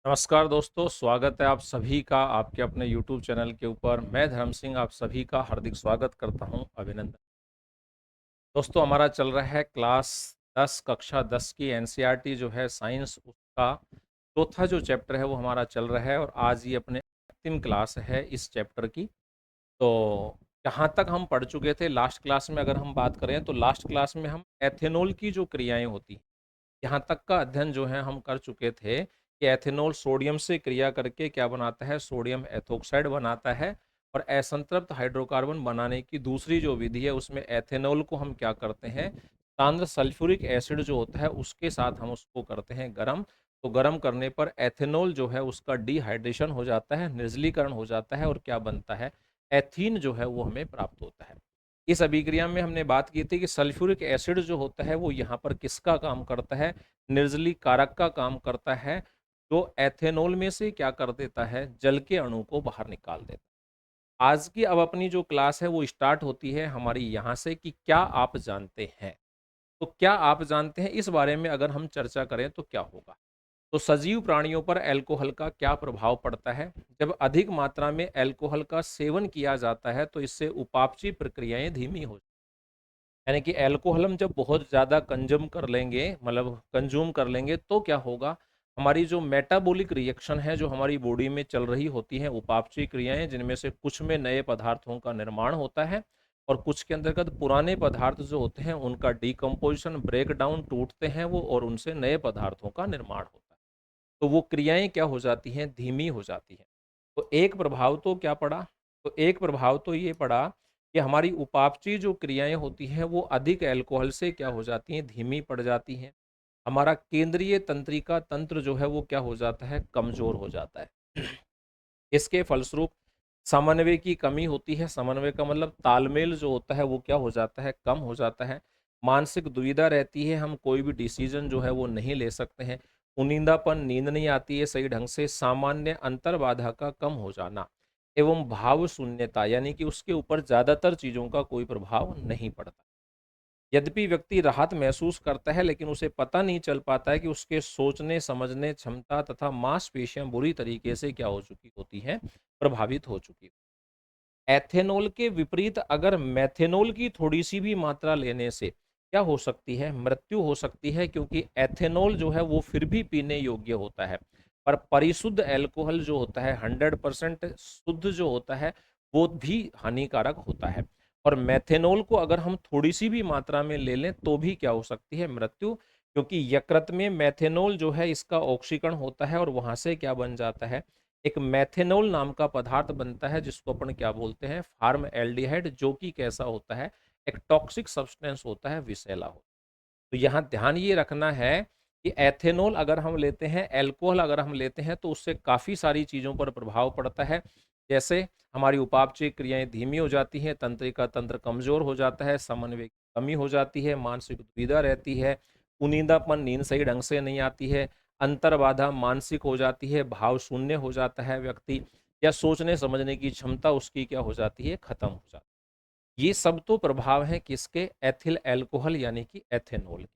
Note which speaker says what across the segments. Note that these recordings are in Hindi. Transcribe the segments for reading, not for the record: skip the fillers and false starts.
Speaker 1: नमस्कार दोस्तों, स्वागत है आप सभी का आपके अपने YouTube चैनल के ऊपर। मैं धर्म सिंह आप सभी का हार्दिक स्वागत करता हूं, अभिनंदन। दोस्तों हमारा चल रहा है क्लास 10 कक्षा 10 की एनसीईआरटी जो है साइंस उसका चौथा जो चैप्टर है वो हमारा चल रहा है और आज ये अपने अंतिम क्लास है इस चैप्टर की। तो यहाँ तक हम पढ़ चुके थे लास्ट क्लास में। अगर हम बात करें तो लास्ट क्लास में हम एथेनॉल की जो क्रियाएं होती हैं यहाँ तक का अध्ययन जो है हम कर चुके थे कि एथेनॉल सोडियम से क्रिया करके क्या बनाता है, सोडियम एथोक्साइड बनाता है। और असंतृप्त हाइड्रोकार्बन बनाने की दूसरी जो विधि है उसमें एथेनॉल को हम क्या करते हैं, सांद्र सल्फ्यूरिक एसिड जो होता है उसके साथ हम उसको करते हैं गर्म। तो गर्म करने पर एथेनॉल जो है उसका डिहाइड्रेशन हो जाता है, निर्जलीकरण हो जाता है और क्या बनता है, एथीन जो है वो हमें प्राप्त होता है। इस अभिक्रिया में हमने बात की थी कि सल्फ्यूरिक एसिड जो होता है वो यहाँ पर किसका काम करता है, निर्जली कारक का काम करता है, जो एथेनॉल में से क्या कर देता है, जल के अणु को बाहर निकाल देता है। आज की अब अपनी जो क्लास है वो स्टार्ट होती है हमारी यहाँ से कि क्या आप जानते हैं। तो क्या आप जानते हैं इस बारे में अगर हम चर्चा करें तो क्या होगा। तो सजीव प्राणियों पर अल्कोहल का क्या प्रभाव पड़ता है। जब अधिक मात्रा में अल्कोहल का सेवन किया जाता है तो इससे उपापचय प्रक्रियाएं धीमी हो, यानी कि अल्कोहल हम जब बहुत ज़्यादा कंज्यूम कर लेंगे, मतलब कंज्यूम कर लेंगे तो क्या होगा, हमारी जो मेटाबॉलिक रिएक्शन है जो हमारी बॉडी में चल रही होती है, उपापचय क्रियाएं, जिनमें से कुछ में नए पदार्थों का निर्माण होता है और कुछ के अंतर्गत पुराने पदार्थ जो होते हैं उनका डिकम्पोजिशन, ब्रेक डाउन, टूटते हैं वो और उनसे नए पदार्थों का निर्माण होता है। तो वो क्रियाएं क्या हो जाती हैं, धीमी हो जाती हैं। तो एक प्रभाव तो क्या पड़ा, तो एक प्रभाव तो ये पड़ा कि हमारी उपापचय जो क्रियाएं होती हैं वो अधिक अल्कोहल से क्या हो जाती हैं, धीमी पड़ जाती हैं। हमारा केंद्रीय तंत्रिका तंत्र जो है वो क्या हो जाता है, कमजोर हो जाता है। इसके फलस्वरूप समन्वय की कमी होती है। समन्वय का मतलब तालमेल जो होता है वो क्या हो जाता है, कम हो जाता है। मानसिक दुविधा रहती है, हम कोई भी डिसीजन जो है वो नहीं ले सकते हैं। उनींदापन, नींद नहीं आती है सही ढंग से। सामान्य अंतर्बाधा का कम हो जाना एवं भाव शून्यता, यानी कि उसके ऊपर ज्यादातर चीजों का कोई प्रभाव नहीं पड़ता। यद्यपि व्यक्ति राहत महसूस करता है लेकिन उसे पता नहीं चल पाता है कि उसके सोचने समझने क्षमता तथा मांसपेशियां बुरी तरीके से क्या हो चुकी होती हैं, प्रभावित हो चुकी। एथेनॉल के विपरीत अगर मेथेनॉल की थोड़ी सी भी मात्रा लेने से क्या हो सकती है, मृत्यु हो सकती है, क्योंकि एथेनॉल जो है वो फिर भी पीने योग्य होता है। पर परिशुद्ध अल्कोहल जो होता है, 100% शुद्ध जो होता है, वो भी हानिकारक होता है। और मेथेनॉल को अगर हम थोड़ी सी भी मात्रा में ले लें तो भी क्या हो सकती है, मृत्यु। क्योंकि यकृत में मेथेनॉल जो है इसका ऑक्सीकरण होता है और वहां से क्या बन जाता है, एक मेथेनॉल नाम का पदार्थ बनता है जिसको अपन क्या बोलते हैं, फार्म एल्डिहाइड, जो कि कैसा होता है, एक टॉक्सिक सब्सटेंस होता है, विषैला होता है। तो यहाँ ध्यान ये रखना है कि एथेनॉल अगर हम लेते हैं, अल्कोहल अगर हम लेते हैं तो उससे काफ़ी सारी चीज़ों पर प्रभाव पड़ता है। जैसे हमारी उपापचय क्रियाएं धीमी हो जाती हैं, तंत्रिका तंत्र कमजोर हो जाता है, समन्वय की कमी हो जाती है, मानसिक दुविधा रहती है, कुनीदापन, नींद सही ढंग से नहीं आती है, अंतर्बाधा मानसिक हो जाती है, भाव शून्य हो जाता है व्यक्ति, या सोचने समझने की क्षमता उसकी क्या हो जाती है, खत्म हो जाती है। ये सब तो प्रभाव है किसके, एथिल अल्कोहल यानी कि एथेनॉल।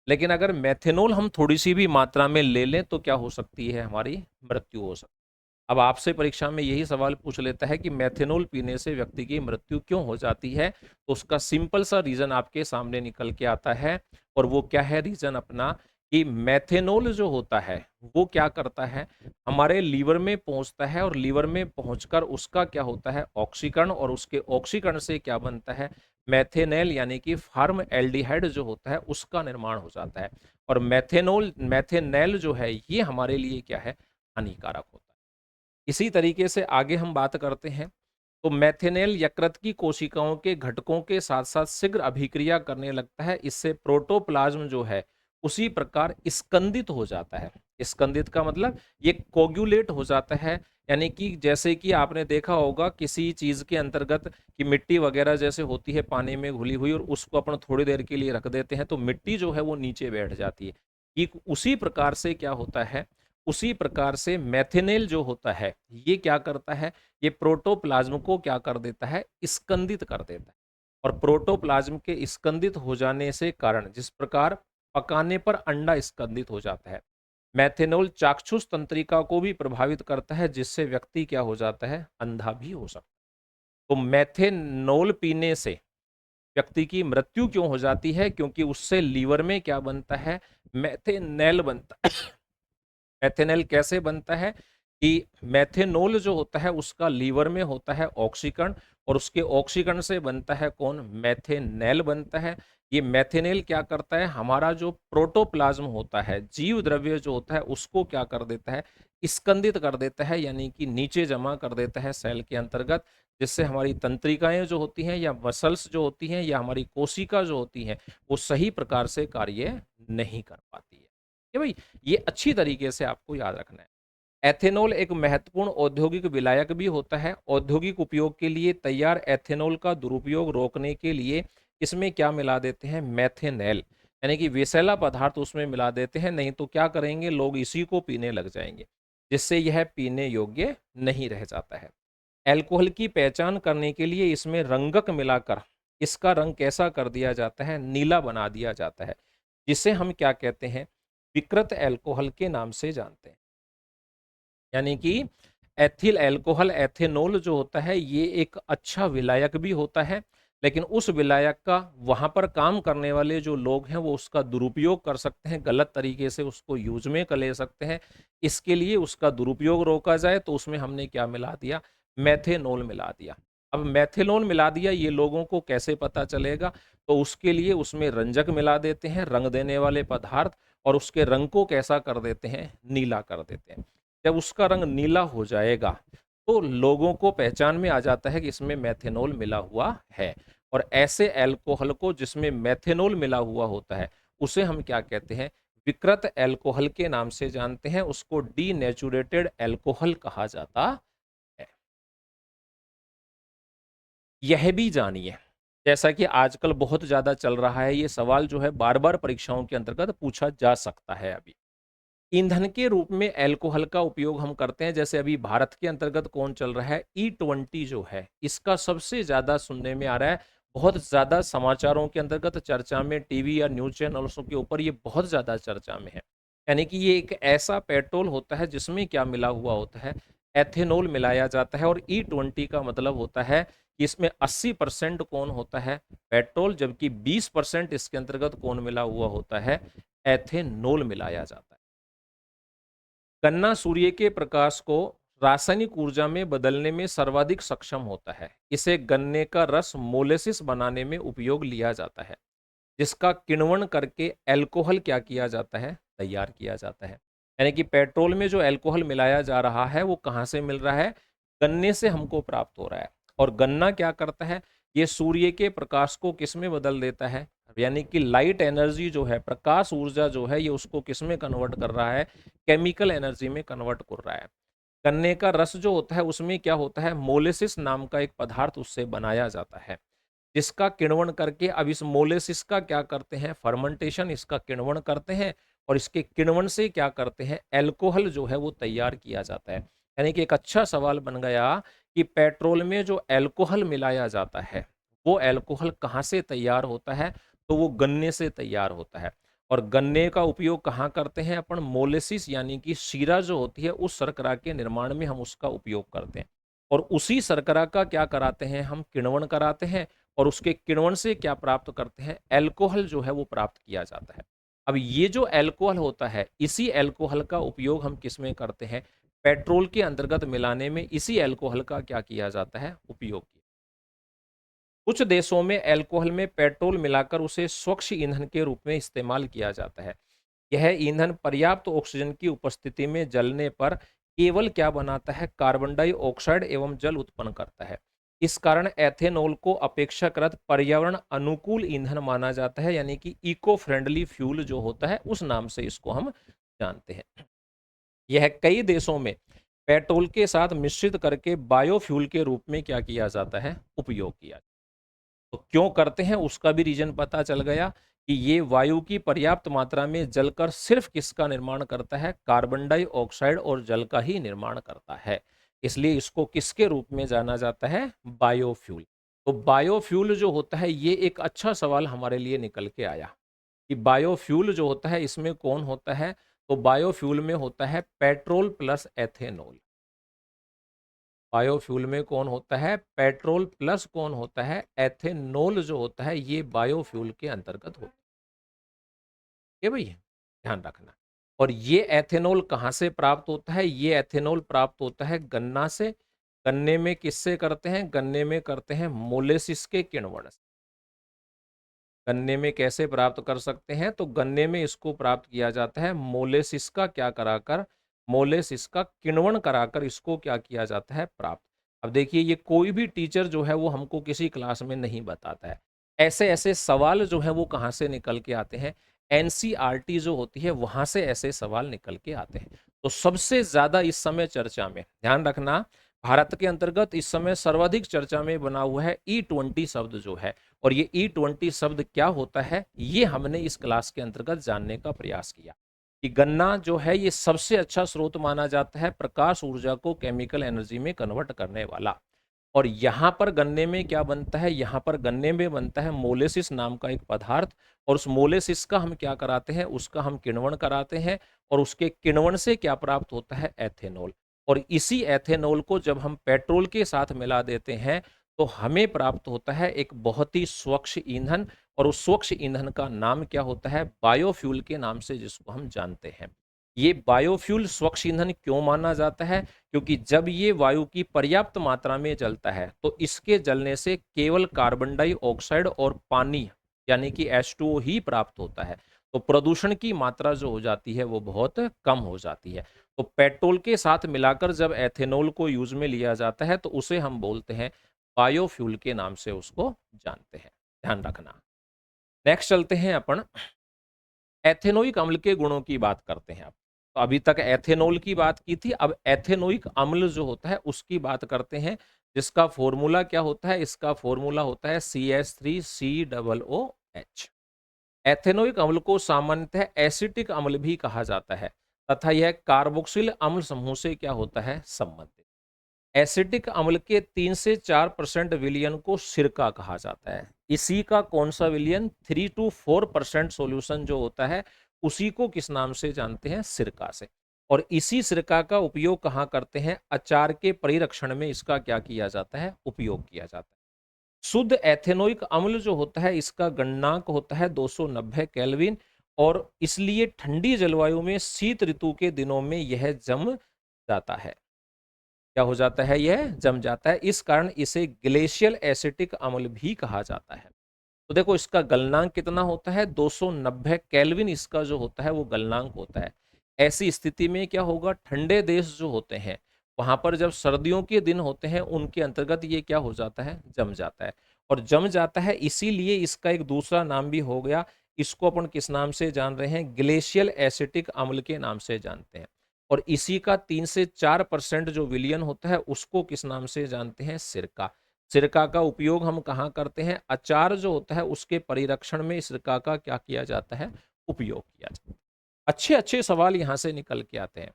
Speaker 1: लेकिन अगर मेथेनॉल हम थोड़ी सी भी मात्रा में ले लें तो क्या हो सकती है, हमारी मृत्यु हो सकती है। अब आपसे परीक्षा में यही सवाल पूछ लेता है कि मेथेनॉल पीने से व्यक्ति की मृत्यु क्यों हो जाती है, तो उसका सिंपल सा रीजन आपके सामने निकल के आता है। और वो क्या है रीजन अपना, कि मेथेनॉल जो होता है वो क्या करता है, हमारे लीवर में पहुंचता है और लीवर में पहुंचकर उसका क्या होता है, ऑक्सीकरण, और उसके ऑक्सीकरण से क्या बनता है, मैथेनेल यानी कि फार्म एल्डिहाइड जो होता है उसका निर्माण हो जाता है। और मैथेनॉल, मैथेनेल जो है ये हमारे लिए क्या है, हानिकारक होता है। इसी तरीके से आगे हम बात करते हैं। तो मैथेनेल यकृत की कोशिकाओं के घटकों के साथ साथ शीघ्र अभिक्रिया करने लगता है। इससे प्रोटोप्लाज्म जो है उसी प्रकार स्कंदित हो जाता है। स्कंदित का मतलब ये कोगुलेट हो जाता है। यानी कि जैसे कि आपने देखा होगा किसी चीज के अंतर्गत कि मिट्टी वगैरह जैसे होती है पानी में घुली हुई और उसको अपन थोड़ी देर के लिए रख देते हैं तो मिट्टी जो है वो नीचे बैठ जाती है। ये उसी प्रकार से क्या होता है, उसी प्रकार से मैथेनेल जो होता है ये क्या करता है, ये प्रोटोप्लाज्म को क्या कर देता है, स्कंदित कर देता है। और प्रोटोप्लाज्म के स्कंदित हो जाने से कारण, जिस प्रकार पकाने पर अंडा स्कंदित हो जाता है, मैथेनॉल चाक्षुष तंत्रिका को भी प्रभावित करता है, जिससे व्यक्ति क्या हो जाता है, अंधा भी हो सकता है। तो मैथेनॉल पीने से व्यक्ति की मृत्यु क्यों हो जाती है? क्योंकि उससे लीवर में क्या बनता है, मैथेनेल बनता है। मैथेनेल कैसे बनता है कि मैथेनॉल जो होता है उसका लीवर में होता है ऑक्सीकरण, और उसके ऑक्सीकरण से बनता है कौन, मैथेनेल बनता है। ये मैथेनेल क्या करता है, हमारा जो प्रोटोप्लाज्म होता है, जीव द्रव्य जो होता है, उसको क्या कर देता है, स्कंदित कर देता है, यानी कि नीचे जमा कर देता है सेल के अंतर्गत, जिससे हमारी तंत्रिकाएं जो होती हैं या मसल्स जो होती हैं या हमारी कोशिका जो होती हैं, वो सही प्रकार से कार्य नहीं कर पाती है। ये भाई, ये अच्छी तरीके से आपको याद रखना है। एथेनॉल एक महत्वपूर्ण औद्योगिक विलायक भी होता है। औद्योगिक उपयोग के लिए तैयार एथेनॉल का दुरुपयोग रोकने के लिए इसमें क्या मिला देते हैं, मैथेनेल, यानी कि विषैला पदार्थ उसमें मिला देते हैं। नहीं तो क्या करेंगे, लोग इसी को पीने लग जाएंगे, जिससे यह पीने योग्य नहीं रह जाता है। अल्कोहल की पहचान करने के लिए इसमें रंगक मिलाकर इसका रंग कैसा कर दिया जाता है, नीला बना दिया जाता है, जिसे हम क्या कहते हैं, विकृत अल्कोहल के नाम से जानते हैं। यानी कि एथिल अल्कोहल, एथेनॉल जो होता है, ये एक अच्छा विलायक भी होता है, लेकिन उस विलायक का वहां पर काम करने वाले जो लोग हैं वो उसका दुरुपयोग कर सकते हैं, गलत तरीके से उसको यूज में कर ले सकते हैं। इसके लिए उसका दुरुपयोग रोका जाए तो उसमें हमने क्या मिला दिया, मैथेनॉल मिला दिया। अब मैथेनॉल मिला दिया, ये लोगों को कैसे पता चलेगा, तो उसके लिए उसमें रंजक मिला देते हैं, रंग देने वाले पदार्थ, और उसके रंग को कैसा कर देते हैं, नीला कर देते हैं। जब उसका रंग नीला हो जाएगा तो लोगों को पहचान में आ जाता है कि इसमें मैथेनॉल मिला हुआ है। और ऐसे अल्कोहल को जिसमें मैथेनॉल मिला हुआ होता है, उसे हम क्या कहते हैं, विकृत अल्कोहल के नाम से जानते हैं। उसको डीनेचुरेटेड अल्कोहल कहा जाता है। यह भी जानिए, जैसा कि आजकल बहुत ज्यादा चल रहा है, ये सवाल जो है बार बार परीक्षाओं के अंतर्गत पूछा जा सकता है। अभी ईंधन के रूप में अल्कोहल का उपयोग हम करते हैं। जैसे अभी भारत के अंतर्गत कौन चल रहा है, E20 जो है, इसका सबसे ज्यादा सुनने में आ रहा है। बहुत ज्यादा समाचारों के अंतर्गत चर्चा में, टीवी या न्यूज चैनल्स के ऊपर ये बहुत ज्यादा चर्चा में है। यानी कि ये एक ऐसा पेट्रोल होता है जिसमें क्या मिला हुआ होता है, एथेनॉल मिलाया जाता है। और E20 का मतलब होता है कि इसमें 80% कौन होता है, पेट्रोल, जबकि 20% इसके अंतर्गत कौन मिला हुआ होता है, एथेनॉल मिलाया जाता है। गन्ना सूर्य के प्रकाश को रासायनिक ऊर्जा में बदलने में सर्वाधिक सक्षम होता है। इसे गन्ने का रस मोलेसिस बनाने में उपयोग लिया जाता है, जिसका किण्वन करके अल्कोहल क्या किया जाता है, तैयार किया जाता है। यानी कि पेट्रोल में जो अल्कोहल मिलाया जा रहा है वो कहाँ से मिल रहा है, गन्ने से हमको प्राप्त हो रहा है। और गन्ना क्या करता है, ये सूर्य के प्रकाश को किस में बदल देता है, यानी कि लाइट एनर्जी जो है, प्रकाश ऊर्जा जो है, ये उसको किस में कन्वर्ट कर रहा है, केमिकल एनर्जी में कन्वर्ट कर रहा है। गन्ने का रस जो होता है उसमें क्या होता है, मोलेसिस नाम का एक पदार्थ उससे बनाया जाता है, जिसका किण्वन करके अब इस मोलेसिस का क्या करते हैं, फर्मेंटेशन, इसका किण्वन करते हैं। और इसके किण्वन से क्या करते हैं, अल्कोहल जो है वो तैयार किया जाता है। यानी कि एक अच्छा सवाल बन गया कि पेट्रोल में जो अल्कोहल मिलाया जाता है, वो अल्कोहल कहाँ से तैयार होता है, तो वो गन्ने से तैयार होता है। और गन्ने का उपयोग कहाँ करते हैं अपन, मोलेसिस यानी कि शीरा जो होती है, उस शर्करा के निर्माण में हम उसका उपयोग करते हैं। और उसी शर्करा का क्या कराते हैं, हम किण्वन कराते हैं। और उसके किण्वन से क्या प्राप्त करते हैं, अल्कोहल जो है वो प्राप्त किया जाता है। अब ये जो अल्कोहल होता है, इसी अल्कोहल का उपयोग हम किस में करते हैं, पेट्रोल के अंतर्गत मिलाने में इसी अल्कोहल का क्या किया जाता है, उपयोग किया। कुछ देशों में अल्कोहल में पेट्रोल मिलाकर उसे स्वच्छ ईंधन के रूप में इस्तेमाल किया जाता है। यह ईंधन पर्याप्त ऑक्सीजन की उपस्थिति में जलने पर केवल क्या बनाता है, कार्बन डाइऑक्साइड एवं जल उत्पन्न करता है। इस कारण एथेनॉल को अपेक्षाकृत पर्यावरण अनुकूल ईंधन माना जाता है, यानी कि इको फ्रेंडली फ्यूल जो होता है, उस नाम से इसको हम जानते हैं। यह कई देशों में पेट्रोल के साथ मिश्रित करके बायोफ्यूल के रूप में क्या किया जाता है, उपयोग किया। तो क्यों करते हैं उसका भी रीजन पता चल गया कि ये वायु की पर्याप्त मात्रा में जलकर सिर्फ किसका निर्माण करता है, कार्बन डाइऑक्साइड और जल का ही निर्माण करता है। इसलिए इसको किसके रूप में जाना जाता है, बायोफ्यूल। तो बायोफ्यूल जो होता है, ये एक अच्छा सवाल हमारे लिए निकल के आया कि बायोफ्यूल जो होता है इसमें कौन होता है, तो बायोफ्यूल में होता है पेट्रोल प्लस एथेनॉल। बायोफ्यूल में कौन होता है? पेट्रोल प्लस कौन होता है? एथेनॉल जो होता है ये बायोफ्यूल के अंतर्गत होता है भैया, ध्यान रखना। और ये एथेनॉल कहाँ से प्राप्त होता है? ये एथेनॉल प्राप्त होता है गन्ना से। गन्ने में किससे करते हैं? गन्ने में करते हैं मोलेसिस के किण्वन से। गन्ने में कैसे प्राप्त कर सकते हैं? तो गन्ने में इसको प्राप्त किया जाता है मोलेसिस का क्या कराकर? मोलेसिस का किण्वन कराकर इसको क्या किया जाता है? प्राप्त। अब देखिए ये कोई भी टीचर जो है वो हमको किसी क्लास में नहीं बताता है। ऐसे ऐसे सवाल जो है वो कहाँ से निकल के आते हैं? एनसीईआरटी जो होती है वहां से ऐसे सवाल निकल के आते हैं। तो सबसे ज्यादा इस समय चर्चा में, ध्यान रखना, भारत के अंतर्गत इस समय सर्वाधिक चर्चा में बना हुआ है E20 शब्द जो है। और ये E20 शब्द क्या होता है ये हमने इस क्लास के अंतर्गत जानने का प्रयास किया कि गन्ना जो है ये सबसे अच्छा स्रोत माना जाता है प्रकाश ऊर्जा को केमिकल एनर्जी में कन्वर्ट करने वाला। और यहां पर गन्ने में क्या बनता है? यहां पर गन्ने में बनता है मोलेसिस नाम का एक पदार्थ। और उस मोलेसिस का हम क्या कराते हैं? उसका हम किण्वन कराते हैं। और उसके किण्वन से क्या प्राप्त होता है? एथेनॉल। और इसी एथेनॉल को जब हम पेट्रोल के साथ मिला देते हैं तो हमें प्राप्त होता है एक बहुत ही स्वच्छ ईंधन। और उस स्वच्छ ईंधन का नाम क्या होता है? बायोफ्यूल के नाम से जिसको हम जानते हैं। ये बायोफ्यूल स्वच्छ ईंधन क्यों माना जाता है? क्योंकि जब ये वायु की पर्याप्त मात्रा में जलता है तो इसके जलने से केवल कार्बन डाइऑक्साइड और पानी यानी कि H2O ही प्राप्त होता है। तो प्रदूषण की मात्रा जो हो जाती है वो बहुत कम हो जाती है। तो पेट्रोल के साथ मिलाकर जब एथेनॉल को यूज में लिया जाता है तो उसे हम बोलते हैं बायोफ्यूल के नाम से उसको जानते हैं। ध्यान रखना। नेक्स्ट चलते हैं अपन एथेनोइक अम्ल के गुणों की बात करते हैं। अब तो अभी तक एथेनॉल की बात की थी, अब एथेनोइक अम्ल जो होता है उसकी बात करते हैं, जिसका फॉर्मूला क्या होता है? इसका फॉर्मूला होता है CH3COOH। एथेनोइक अम्ल को सामान्यतः एसिटिक अम्ल भी कहा जाता है तथा यह कार्बोक्सिल अम्ल समूह से क्या होता है? संबंधित। एसिटिक अम्ल के 3 से 4% विलयन को सिरका कहा जाता है। इसी का कौन सा विलयन? 3 to 4% सॉल्यूशन जो होता है उसी को किस नाम से जानते हैं? सिरका से। और इसी सिरका का उपयोग कहाँ करते हैं? अचार के परिरक्षण में इसका क्या किया जाता है? उपयोग किया जाता है। शुद्ध एथेनोइक अम्ल जो होता है इसका गणनांक होता है 290 केल्विन। और इसलिए ठंडी जलवायु में शीत ऋतु के दिनों में यह जम जाता है। क्या हो जाता है? यह जम जाता है। इस कारण इसे ग्लेशियल एसिटिक अम्ल भी कहा जाता है। तो देखो इसका गलनांक कितना होता है? 290 केल्विन इसका जो होता है वो गलनांक होता है। ऐसी स्थिति में क्या होगा? ठंडे देश जो होते हैं वहां पर जब सर्दियों के दिन होते हैं उनके अंतर्गत ये क्या हो जाता है? जम जाता है। और जम जाता है इसीलिए इसका एक दूसरा नाम भी हो गया। इसको अपन किस नाम से जान रहे हैं? ग्लेशियल एसिटिक अम्ल के नाम से जानते हैं। और इसी का 3 से 4% जो विलियन होता है उसको किस नाम से जानते हैं? सिरका। सिरका का उपयोग हम कहाँ करते हैं? अचार जो होता है उसके परिरक्षण में सिरका का क्या किया जाता है? उपयोग किया जाता है। अच्छे अच्छे सवाल यहाँ से निकल के आते हैं।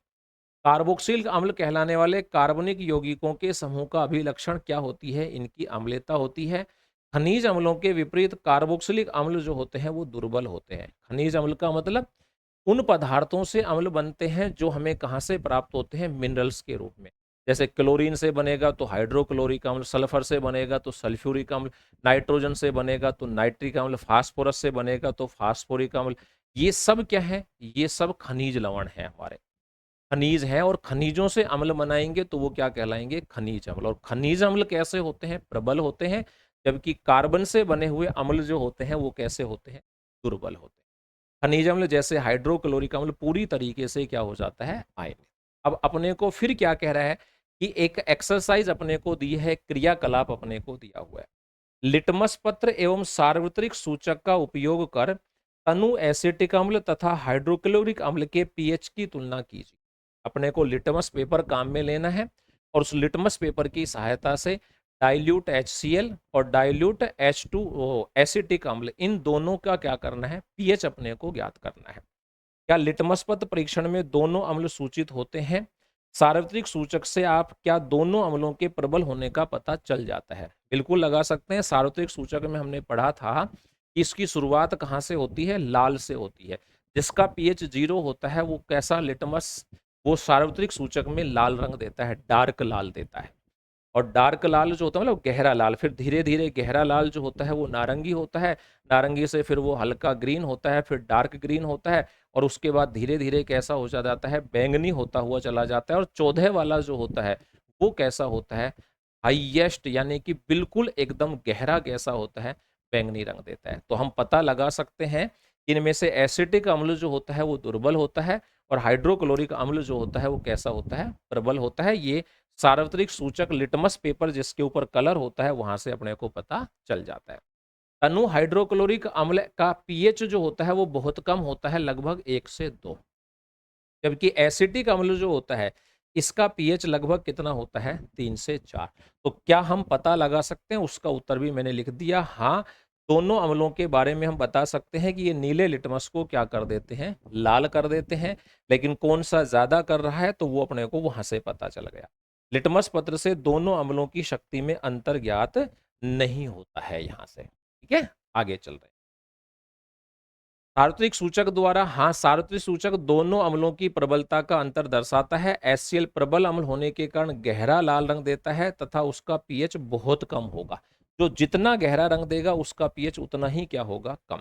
Speaker 1: कार्बोक्सिल अम्ल कहलाने वाले कार्बनिक यौगिकों के समूह का अभिलक्षण क्या होती है? इनकी अम्लता होती है। खनिज अम्लों के विपरीत कार्बोक्सिलिक अम्ल जो होते हैं वो दुर्बल होते हैं। खनिज अम्ल का मतलब उन पदार्थों से अम्ल बनते हैं जो हमें कहाँ से प्राप्त होते हैं? मिनरल्स के रूप में। जैसे क्लोरीन से बनेगा तो हाइड्रोक्लोरिक अम्ल, सल्फर से बनेगा तो सल्फ्यूरिक अम्ल, नाइट्रोजन से बनेगा तो नाइट्रिक अम्ल, फास्फोरस से बनेगा तो फास्फोरिक अम्ल। ये सब क्या है? ये सब खनिज लवण है, हमारे खनिज हैं। और खनिजों से अम्ल बनाएंगे तो वो क्या कहलाएंगे? खनिज अम्ल। और खनिज अम्ल कैसे होते हैं? प्रबल होते हैं। जबकि कार्बन से बने हुए अम्ल जो होते हैं वो कैसे होते हैं? दुर्बल होते हैं। खनिज अम्ल जैसे हाइड्रोक्लोरिक अम्ल पूरी तरीके से क्या हो जाता है? आयनिक। अब अपने को फिर क्या कह रहा है कि एक एक्सरसाइज अपने को दी है, क्रियाकलाप अपने को दिया हुआ है। लिटमस पत्र एवं सार्वत्रिक सूचक का उपयोग कर तनु एसिटिक अम्ल तथा हाइड्रोक्लोरिक अम्ल के पीएच की तुलना कीजिए। अपने को लिटमस पेपर काम में लेना है और उस लिटमस पेपर की सहायता से डाइल्यूट HCl और डाइल्यूट H2O एसिटिक अम्ल, इन दोनों का क्या करना है? पीएच अपने को ज्ञात करना है। क्या लिटमस पत्र परीक्षण में दोनों अम्ल सूचित होते हैं? सार्वत्रिक सूचक से आप क्या दोनों अम्लों के प्रबल होने का पता चल जाता है? बिल्कुल लगा सकते हैं। सार्वत्रिक सूचक में हमने पढ़ा था कि इसकी शुरुआत कहाँ से होती है? लाल से होती है। जिसका पीएच 0 होता है वो कैसा लिटमस, वो सार्वत्रिक सूचक में लाल रंग देता है, डार्क लाल देता है। और डार्क लाल जो होता है मतलब गहरा लाल, फिर धीरे धीरे गहरा लाल जो होता है वो नारंगी होता है, नारंगी से फिर वो हल्का ग्रीन होता है, फिर डार्क ग्रीन होता है, और उसके बाद धीरे धीरे कैसा हो जाता है, बैंगनी होता हुआ चला जाता है। और 14 वाला जो होता है वो कैसा होता है, हाईएस्ट यानी कि बिल्कुल एकदम गहरा कैसा होता है, बैंगनी रंग देता है। तो हम पता लगा सकते हैं इनमें से एसिटिक अम्ल जो होता है वो दुर्बल होता है, और हाइड्रोक्लोरिक अम्ल जो होता है वो कैसा होता है, प्रबल होता है। ये सार्वत्रिक सूचक लिटमस पेपर जिसके ऊपर कलर होता है वहां से अपने को पता चल जाता है। तनु हाइड्रोक्लोरिक अम्ल का पीएच जो होता है वो बहुत कम होता है, लगभग 1 से 2, जबकि एसिटिक अम्ल जो होता है इसका पीएच लगभग कितना होता है, 3 से 4। तो क्या हम पता लगा सकते हैं, उसका उत्तर भी मैंने लिख दिया। हाँ, दोनों अम्लों के बारे में हम बता सकते हैं कि ये नीले लिटमस को क्या कर देते हैं, लाल कर देते हैं, लेकिन कौन सा ज्यादा कर रहा है तो वो अपने को वहां से पता चल गया। लिटमस पत्र से दोनों अम्लों की शक्ति में अंतर ज्ञात नहीं होता है यहां से। ठीक है, आगे चल रहे हैं। सार्वत्रिक सूचक द्वारा, हाँ, सार्वत्रिक सूचक दोनों अम्लों की प्रबलता का अंतर दर्शाता है। HCl प्रबल अम्ल होने के कारण गहरा लाल रंग देता है तथा उसका पीएच बहुत कम होगा। जो जितना गहरा रंग देगा उसका पीएच उतना ही क्या होगा, कम।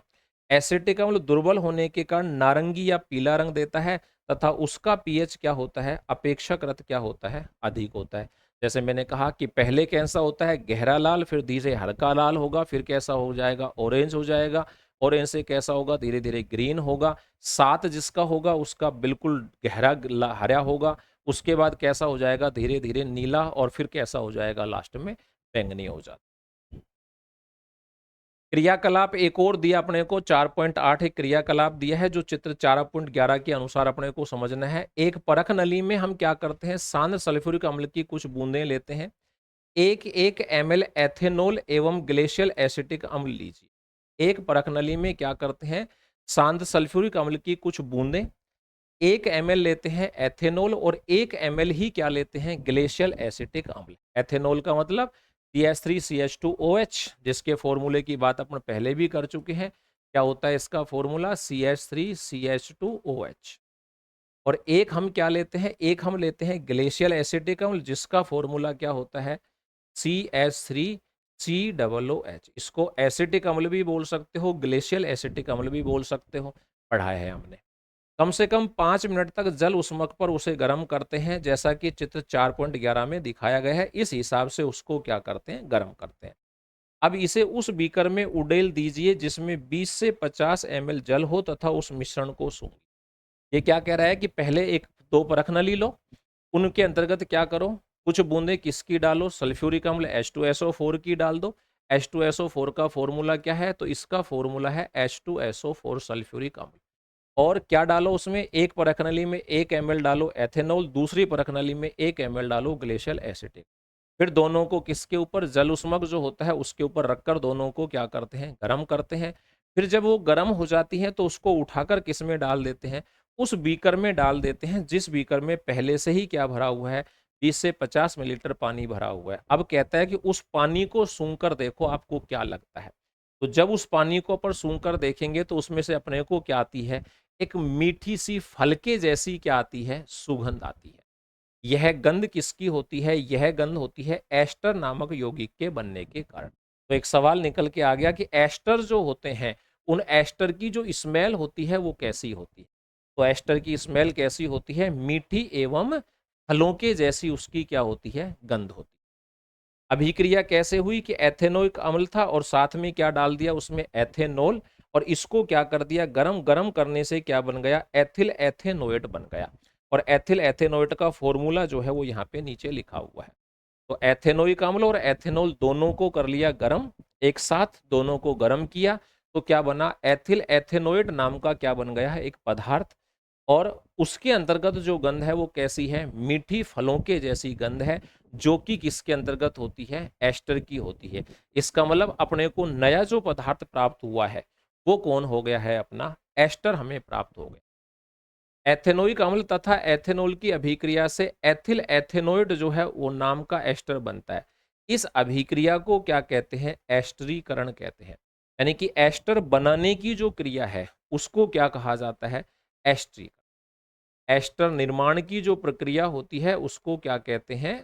Speaker 1: एसिटिक अम्ल दुर्बल होने के कारण नारंगी या पीला रंग देता है तथा उसका पीएच क्या होता है, अपेक्षाकृत क्या होता है, अधिक होता है। जैसे मैंने कहा कि पहले कैसा होता है, गहरा लाल, फिर धीरे हल्का लाल होगा, फिर कैसा हो जाएगा, ऑरेंज हो जाएगा, ऑरेंज से कैसा होगा, धीरे धीरे ग्रीन होगा। 7 जिसका होगा उसका बिल्कुल गहरा हरा होगा, उसके बाद कैसा हो जाएगा, धीरे धीरे नीला, और फिर कैसा हो जाएगा, लास्ट में बैंगनी हो जाता। क्रियाकलाप एक और दिया अपने को, 4.8 एक क्रियाकलाप दिया है जो चित्र 4.11 के अनुसार अपने को समझना है। एक परख नली में हम क्या करते हैं, सांद्र सल्फ्यूरिक अम्ल की कुछ बूंदें लेते हैं। 1 ml एथेनॉल एवं ग्लेशियल एसिटिक अम्ल लीजिए। एक परख नली में क्या करते हैं, सांद्र सल्फ्यूरिक अम्ल की कुछ बूंदें, 1 ml लेते हैं एथेनॉल, और 1 ml ही क्या लेते हैं, ग्लेशियल एसिटिक अम्ल। एथेनॉल का मतलब CH3CH2OH, जिसके फॉर्मूले की बात अपन पहले भी कर चुके हैं। क्या होता है इसका फॉर्मूला, CH3CH2OH। और एक हम क्या लेते हैं, एक हम लेते हैं ग्लेशियल एसिटिक अम्ल, जिसका फॉर्मूला क्या होता है, CH3COOH। इसको एसिटिक अम्ल भी बोल सकते हो, ग्लेशियल एसिटिक अम्ल भी बोल सकते हो, पढ़ाया है हमने। कम से कम 5 मिनट तक जल उष्मक पर उसे गर्म करते हैं, जैसा कि चित्र 4.11 में दिखाया गया है। इस हिसाब से उसको क्या करते हैं, गर्म करते हैं। अब इसे उस बीकर में उड़ेल दीजिए जिसमें 20 से 50 ml जल हो तथा उस मिश्रण को सूंघिए। ये क्या कह रहा है कि पहले एक दो परख नली लो, उनके अंतर्गत क्या करो, कुछ बूंदे किसकी डालो, सल्फ्यूरिक अम्ल H2SO4 की डाल दो। H2SO4 का फॉर्मूला क्या है, तो इसका फॉर्मूला है H2SO4 सल्फ्यूरिक अम्ल। और क्या डालो उसमें, एक परख नली में 1 ml डालो एथेनॉल, दूसरी परख नली में 1 ml डालो ग्लेशियल एसिटिक। फिर दोनों को किसके ऊपर, जल उष्मक जो होता है उसके ऊपर रखकर दोनों को क्या करते हैं, गर्म करते हैं। फिर जब वो गर्म हो जाती है तो उसको उठाकर किस में डाल देते हैं, उस बीकर में डाल देते हैं जिस बीकर में पहले से ही क्या भरा हुआ है, 20 से 50 मिलीलीटर पानी भरा हुआ है। अब कहता है कि उस पानी को सूंघ कर देखो आपको क्या लगता है। तो जब उस पानी को अपन सूंघ कर देखेंगे तो उसमें से अपने को क्या आती है, एक मीठी सी फलके जैसी क्या आती है, सुगंध आती है। यह गंध किसकी होती है, यह गंध होती है एस्टर नामक यौगिक के बनने के कारण। तो एक सवाल निकल के आ गया कि एस्टर जो होते हैं, उन एस्टर की जो स्मेल होती है वो कैसी होती है। तो एस्टर की स्मेल कैसी होती है, मीठी एवं फलों के जैसी उसकी क्या होती है, गंध होती है। अभिक्रिया कैसे हुई कि एथेनोइक अम्ल था और साथ में क्या डाल दिया उसमें, एथेनॉल, और इसको क्या कर दिया, गरम गरम करने से क्या बन गया, एथिल एथेनोएट बन गया। और एथिल एथेनोएट का फॉर्मूला जो है वो यहाँ पे नीचे लिखा हुआ है। तो एथेनोइक अम्ल और एथेनॉल दोनों को कर लिया गरम, एक साथ दोनों को गरम किया, तो क्या बना, एथिल एथेनोएट नाम का क्या बन गया है, एक पदार्थ। और उसके अंतर्गत जो गंध है वो कैसी है, मीठी फलों के जैसी गंध है, जो कि किसके अंतर्गत होती है, एस्टर की होती है। इसका मतलब अपने को नया जो पदार्थ प्राप्त हुआ है वो कौन हो गया है, अपना एस्टर हमें प्राप्त हो गया। एथेनोइक अम्ल तथा एथेनॉल की अभिक्रिया से एथिल एथेनोइड जो है वो नाम का एस्टर बनता है। इस अभिक्रिया को क्या कहते हैं, एस्टरीकरण कहते हैं। यानी कि एस्टर बनाने की जो क्रिया है उसको क्या कहा जाता है, एस्टरीकरण। एस्टर निर्माण की जो प्रक्रिया होती है उसको क्या कहते हैं?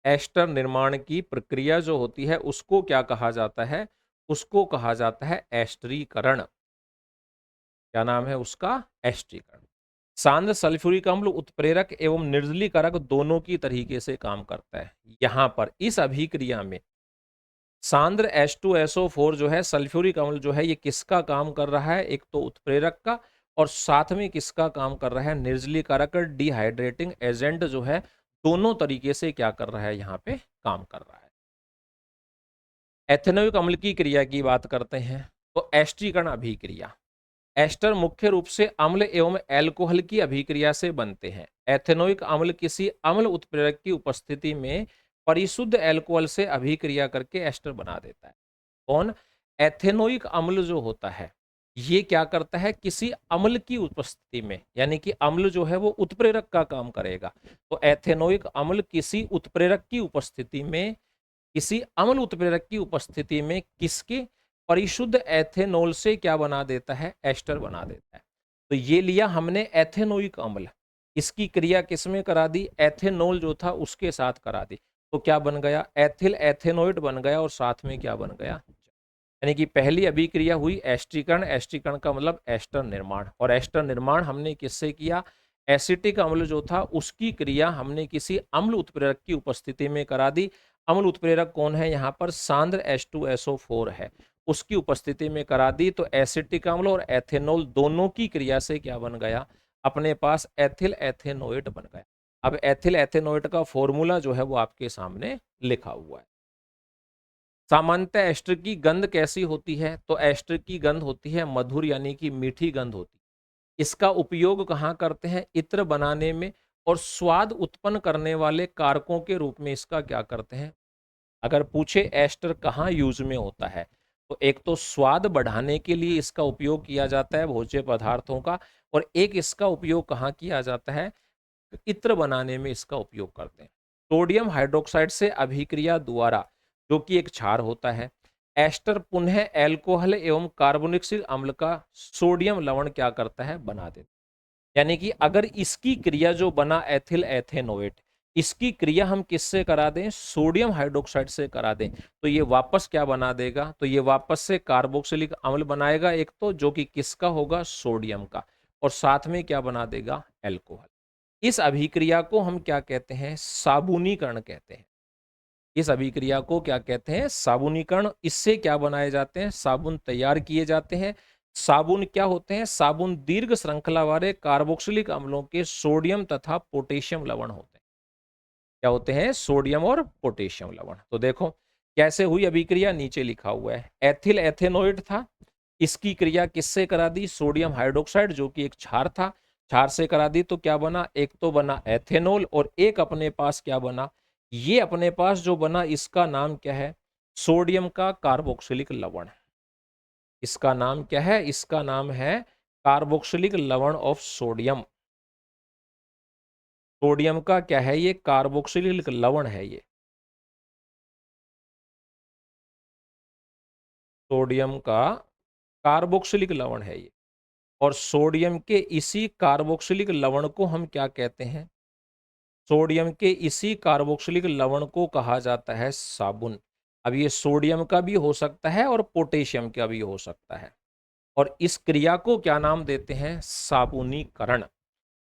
Speaker 1: एस्टर निर्माण की प्रक्रिया जो होती है उसको क्या कहा जाता है? उसको कहा जाता है एस्टरीकरण। क्या नाम है उसका? एस्टरीकरण। सांद्र सल्फ्यूरिक अम्ल उत्प्रेरक एवं निर्जलीकरक दोनों की तरीके से काम करता है। यहां पर इस अभिक्रिया में सांद्र H2SO4 जो है सल्फ्यूरिक अम्ल जो है ये किसका काम कर रहा है? एक तो उत्प्रेरक का, और साथ में किसका काम कर रहा है? निर्जलीकारक डिहाइड्रेटिंग एजेंट जो है, दोनों तरीके से क्या कर रहा है? यहाँ पे काम कर रहा है। एथेनोइक अम्ल की क्रिया की बात करते हैं तो एस्टरीकरण अभिक्रिया। एस्टर मुख्य रूप से अम्ल एवं एल्कोहल की अभिक्रिया से बनते हैं। एथेनोइक अम्ल किसी अम्ल उत्प्रेरक की उपस्थिति में परिशुद्ध एल्कोहल से अभिक्रिया करके एस्टर बना देता है। कौन? एथेनोइक अम्ल जो होता है ये क्या करता है? किसी अम्ल की उपस्थिति में, यानी कि अम्ल जो है वो उत्प्रेरक का काम करेगा, तो एथेनोइक अम्ल किसी उत्प्रेरक की उपस्थिति में, किसी अम्ल उत्प्रेरक की उपस्थिति में किसके? परिशुद्ध एथेनॉल से क्या बना देता है? एस्टर बना देता है। तो ये लिया हमने एथेनोइक अम्ल, इसकी क्रिया किसमें करा दी? एथेनॉल जो था उसके साथ करा दी, तो क्या बन गया? एथिल एथेनोइड बन गया, और साथ में क्या बन गया? यानी कि पहली अभिक्रिया हुई एस्टरीकरण। एस्टरीकरण का मतलब एस्टर निर्माण, और एस्टर निर्माण हमने किससे किया? एसिटिक अम्ल जो था उसकी क्रिया हमने किसी अम्ल उत्प्रेरक की उपस्थिति में करा दी। अम्ल उत्प्रेरक कौन है यहाँ पर? सांद्र H2SO4 है, उसकी उपस्थिति में करा दी। तो एसिटिक अम्ल और एथेनॉल दोनों की क्रिया से क्या बन गया? अपने पास एथिल एथेनोएट बन गया। अब एथिल एथेनोएट का फॉर्मूला जो है वो आपके सामने लिखा हुआ है। सामान्यतः एस्टर की गंध कैसी होती है? तो एस्टर की गंध होती है मधुर, यानी कि मीठी गंध होती है। इसका उपयोग कहाँ करते हैं? इत्र बनाने में, और स्वाद उत्पन्न करने वाले कारकों के रूप में इसका क्या करते हैं? अगर पूछे एस्टर कहाँ यूज में होता है, तो एक तो स्वाद बढ़ाने के लिए इसका उपयोग किया जाता है भोज्य पदार्थों का, और एक इसका उपयोग कहाँ किया जाता है? इत्र बनाने में इसका उपयोग करते हैं। सोडियम हाइड्रोक्साइड से अभिक्रिया द्वारा, जो कि एक क्षार होता है, एस्टर पुनः एल्कोहल एवं कार्बोनिल अम्ल का सोडियम लवण क्या करता है? बना देता है। यानी कि अगर इसकी क्रिया जो बना एथिल एथेनोएट, इसकी क्रिया हम किससे करा दें? सोडियम हाइड्रोक्साइड से करा दें, तो ये वापस क्या बना देगा? तो ये वापस से कार्बोक्सिलिक अम्ल बनाएगा, एक तो जो कि किसका होगा? सोडियम का, और साथ में क्या बना देगा? एल्कोहल। इस अभिक्रिया को हम क्या कहते हैं? साबुनीकरण कहते हैं। इस अभिक्रिया को क्या कहते हैं? साबुनीकरण। इससे क्या बनाए जाते हैं? साबुन तैयार किए जाते हैं। साबुन क्या होते हैं? साबुन दीर्घ श्रृंखला वाले कार्बोक्सिलिक अम्लों के सोडियम तथा पोटेशियम लवण होते हैं। क्या होते हैं? सोडियम और पोटेशियम लवण। तो देखो कैसे हुई अभिक्रिया, नीचे लिखा हुआ है। एथिल एथेनोइड था, इसकी क्रिया किससे करा दी? सोडियम हाइड्रोक्साइड जो कि एक क्षार था, क्षार से करा दी, तो क्या बना? एक तो बना एथेनॉल, और एक अपने पास क्या बना? ये अपने पास जो बना इसका नाम क्या है? सोडियम का कार्बोक्सिलिक लवण। इसका नाम क्या है? इसका नाम है कार्बोक्सिलिक लवण ऑफ सोडियम। सोडियम का क्या है? ये कार्बोक्सिलिक लवण है। ये सोडियम का कार्बोक्सिलिक लवण है ये, और सोडियम के इसी कार्बोक्सिलिक लवण को हम क्या कहते हैं? सोडियम के इसी कार्बोक्सिलिक लवण को कहा जाता है साबुन। अब ये सोडियम का भी हो सकता है और पोटेशियम का भी हो सकता है, और इस क्रिया को क्या नाम देते हैं? साबुनीकरण।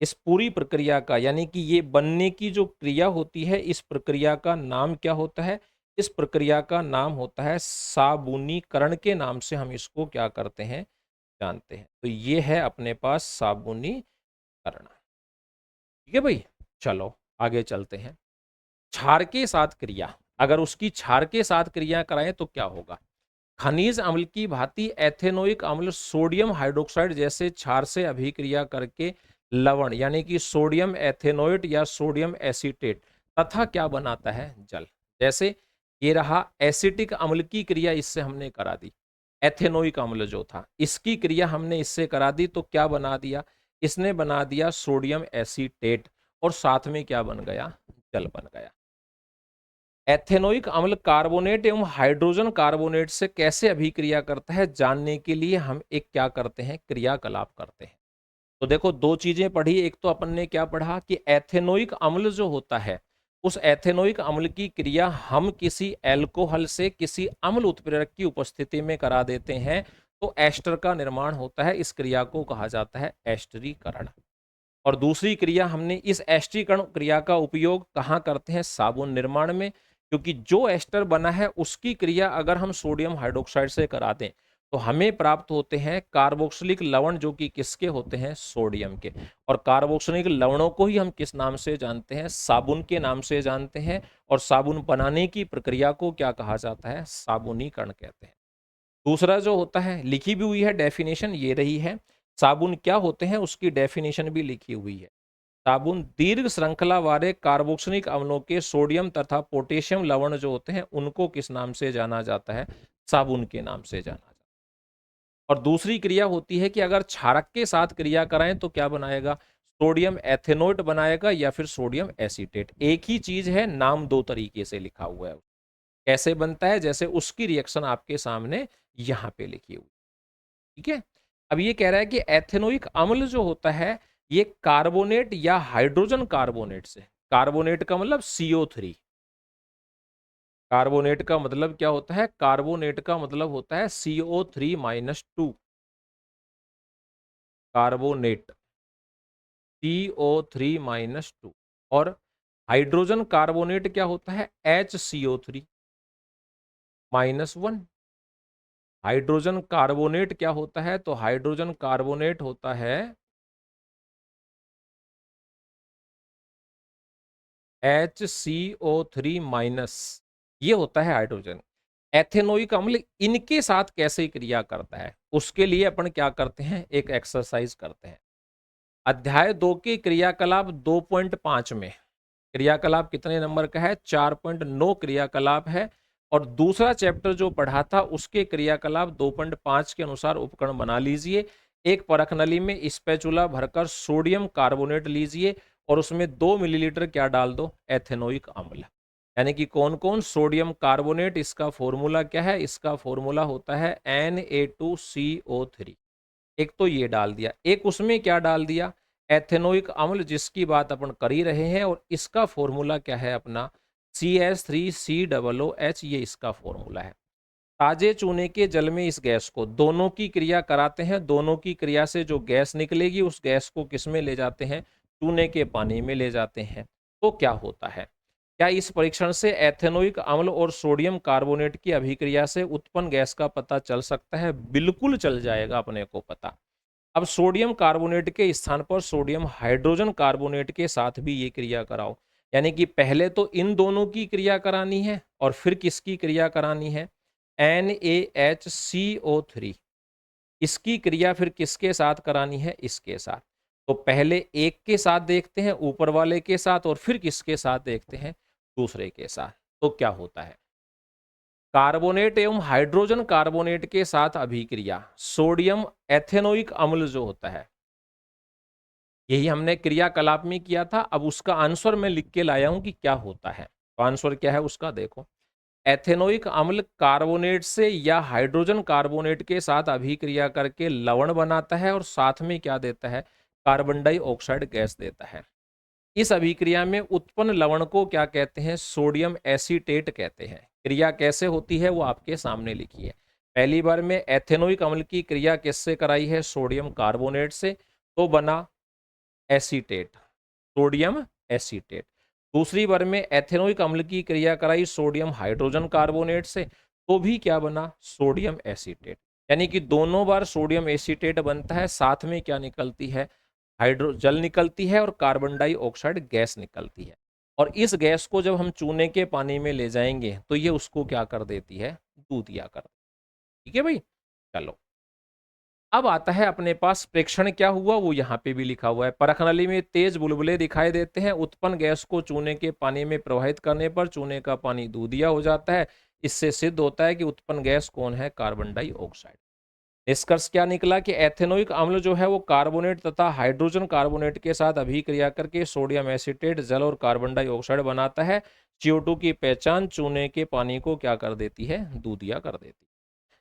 Speaker 1: इस पूरी प्रक्रिया का, यानी कि ये बनने की जो क्रिया होती है, इस प्रक्रिया का नाम क्या होता है? इस प्रक्रिया का नाम होता है साबुनीकरण। के नाम से हम इसको क्या करते हैं? जानते हैं। तो ये है अपने पास साबुनीकरण। ठीक है भाई, चलो आगे चलते हैं। क्षार के साथ क्रिया, अगर उसकी क्षार के साथ क्रिया कराएं तो क्या होगा? खनिज अम्ल की भांति एथेनोइक अम्ल सोडियम हाइड्रोक्साइड जैसे क्षार से अभिक्रिया करके लवण, यानी कि सोडियम एथेनोएट या सोडियम एसीटेट तथा क्या बनाता है? जल। जैसे ये रहा एसिटिक अम्ल की क्रिया, इससे हमने करा दी। एथेनोइक अम्ल जो था इसकी क्रिया हमने इससे करा दी, तो क्या बना दिया? इसने बना दिया सोडियम एसीटेट, और साथ में क्या बन गया? जल बन गया। एथेनोइक अम्ल कार्बोनेट एवं हाइड्रोजन कार्बोनेट से कैसे अभिक्रिया करता है, जानने के लिए हम एक क्या करते हैं, क्रियाकलाप करते हैं। तो देखो दो चीजें पढ़ी, एक तो अपन ने क्या पढ़ा कि एथेनोइक अम्ल जो होता है, उस एथेनोइक अम्ल की क्रिया हम किसी एल्कोहल से किसी अम्ल उत्प्रेरक की उपस्थिति में करा देते हैं तो एस्टर का निर्माण होता है। इस क्रिया को कहा जाता है एस्टरीकरण। और दूसरी क्रिया हमने इस एस्टरीकरण क्रिया का उपयोग कहाँ करते हैं, साबुन निर्माण में, क्योंकि जो एस्टर बना है उसकी क्रिया अगर हम सोडियम हाइड्रोक्साइड से करा दें तो हमें प्राप्त होते हैं कार्बोक्सिलिक लवण, जो कि किसके होते हैं, सोडियम के। और कार्बोक्सिलिक लवणों को ही हम किस नाम से जानते हैं, साबुन के नाम से जानते हैं। और साबुन बनाने की प्रक्रिया को क्या कहा जाता है, साबुनीकरण कहते हैं। दूसरा जो होता है, लिखी भी हुई है डेफिनेशन, ये रही है। साबुन क्या होते हैं उसकी डेफिनेशन भी लिखी हुई है। साबुन दीर्घ श्रृंखला वाले कार्बोक्सिलिक अम्लों के सोडियम तथा पोटेशियम लवण जो होते हैं उनको किस नाम से जाना जाता है, साबुन के नाम से जाना जाता है। और दूसरी क्रिया होती है कि अगर क्षारक के साथ क्रिया कराएं तो क्या बनाएगा, सोडियम एथेनोएट बनाएगा या फिर सोडियम एसीटेट। एक ही चीज है, नाम दो तरीके से लिखा हुआ है। कैसे बनता है, जैसे उसकी रिएक्शन आपके सामने यहां पे लिखी हुई। ठीक है। अब ये कह रहा है कि एथेनोइक अम्ल जो होता है ये कार्बोनेट या हाइड्रोजन कार्बोनेट से, कार्बोनेट का मतलब CO3, कार्बोनेट का मतलब क्या होता है, कार्बोनेट का मतलब होता है CO3-2, कार्बोनेट CO3-2। और हाइड्रोजन कार्बोनेट क्या होता है, HCO3-1। हाइड्रोजन कार्बोनेट क्या होता है, तो हाइड्रोजन कार्बोनेट होता है HCO3-, ये होता है हाइड्रोजन। एथेनोइक अम्ल इनके साथ कैसे क्रिया करता है, उसके लिए अपन क्या करते हैं, एक एक्सरसाइज करते हैं। अध्याय 2 के क्रियाकलाप 2.5 में, क्रियाकलाप कितने नंबर का है, 4.9 क्रियाकलाप है। और दूसरा चैप्टर जो पढ़ा था उसके क्रियाकलाप 2.5 के अनुसार उपकरण बना लीजिए। एक परख नली में स्पैचुला भरकर सोडियम कार्बोनेट लीजिए और उसमें 2 मिलीलीटर क्या डाल दो, एथेनोइक अम्ल। यानी कि कौन कौन, सोडियम कार्बोनेट, इसका फॉर्मूला क्या है, इसका फॉर्मूला होता है Na2CO3। एक तो ये डाल दिया, एक उसमें क्या डाल दिया, एथेनोइक अम्ल, जिसकी बात अपन कर ही रहे हैं। और इसका फॉर्मूला क्या है अपना, CH3COOH, ये इसका फॉर्मूला है। ताजे चूने के जल में इस गैस को, दोनों की क्रिया कराते हैं, दोनों की क्रिया से जो गैस निकलेगी उस गैस को किस में ले जाते हैं, चूने के पानी में ले जाते हैं। तो क्या होता है, क्या इस परीक्षण से एथेनोइक अम्ल और सोडियम कार्बोनेट की अभिक्रिया से उत्पन्न गैस का पता चल सकता है, बिल्कुल चल जाएगा अपने को पता। अब सोडियम कार्बोनेट के स्थान पर सोडियम हाइड्रोजन कार्बोनेट के साथ भी ये क्रिया कराओ। यानी कि पहले तो इन दोनों की क्रिया करानी है और फिर किसकी क्रिया करानी है, NaHCO3, इसकी क्रिया फिर किसके साथ करानी है, इसके साथ। तो पहले एक के साथ देखते हैं, ऊपर वाले के साथ, और फिर किसके साथ देखते हैं, दूसरे के साथ। तो क्या होता है, कार्बोनेट एवं हाइड्रोजन कार्बोनेट के साथ अभिक्रिया, सोडियम एथेनोइक अम्ल जो होता है, यही हमने क्रियाकलाप में किया था। अब उसका आंसर मैं लिख के लाया हूं कि क्या होता है। तो आंसर क्या है उसका, देखो, एथेनोइक अम्ल कार्बोनेट से या हाइड्रोजन कार्बोनेट के साथ अभिक्रिया करके लवण बनाता है और साथ में क्या देता है, कार्बन डाइऑक्साइड गैस देता है। इस अभिक्रिया में उत्पन्न लवण को क्या कहते हैं, सोडियम एसीटेट कहते हैं। क्रिया कैसे होती है वो आपके सामने लिखी है। पहली बार में एथेनोइक अम्ल की क्रिया किससे कराई है, सोडियम कार्बोनेट से, तो बना एसीटेट, सोडियम एसीटेट। दूसरी बार में एथेनोइक अम्ल की क्रिया कराई सोडियम हाइड्रोजन कार्बोनेट से, तो भी क्या बना, सोडियम एसीटेट। यानी कि दोनों बार सोडियम एसीटेट बनता है, साथ में क्या निकलती है, हाइड्रो जल निकलती है और कार्बन डाइऑक्साइड गैस निकलती है। और इस गैस को जब हम चूने के पानी में ले जाएंगे तो ये उसको क्या कर देती है, दूधिया कर। ठीक है भाई, चलो। अब आता है अपने पास प्रेक्षण क्या हुआ, वो यहाँ पे भी लिखा हुआ है। परख नली में तेज बुलबुले दिखाई देते हैं, उत्पन्न गैस को चूने के पानी में प्रवाहित करने पर चूने का पानी दूधिया हो जाता है। इससे सिद्ध होता है कि उत्पन्न गैस कौन है, कार्बन डाइऑक्साइड। निष्कर्ष क्या निकला कि एथेनोइक अम्ल जो है वो कार्बोनेट तथा हाइड्रोजन कार्बोनेट के साथ अभिक्रिया करके सोडियम एसीटेट, जल और कार्बन डाइऑक्साइड बनाता है। CO2 की पहचान चूने के पानी को क्या कर देती है, दूधिया कर देती है।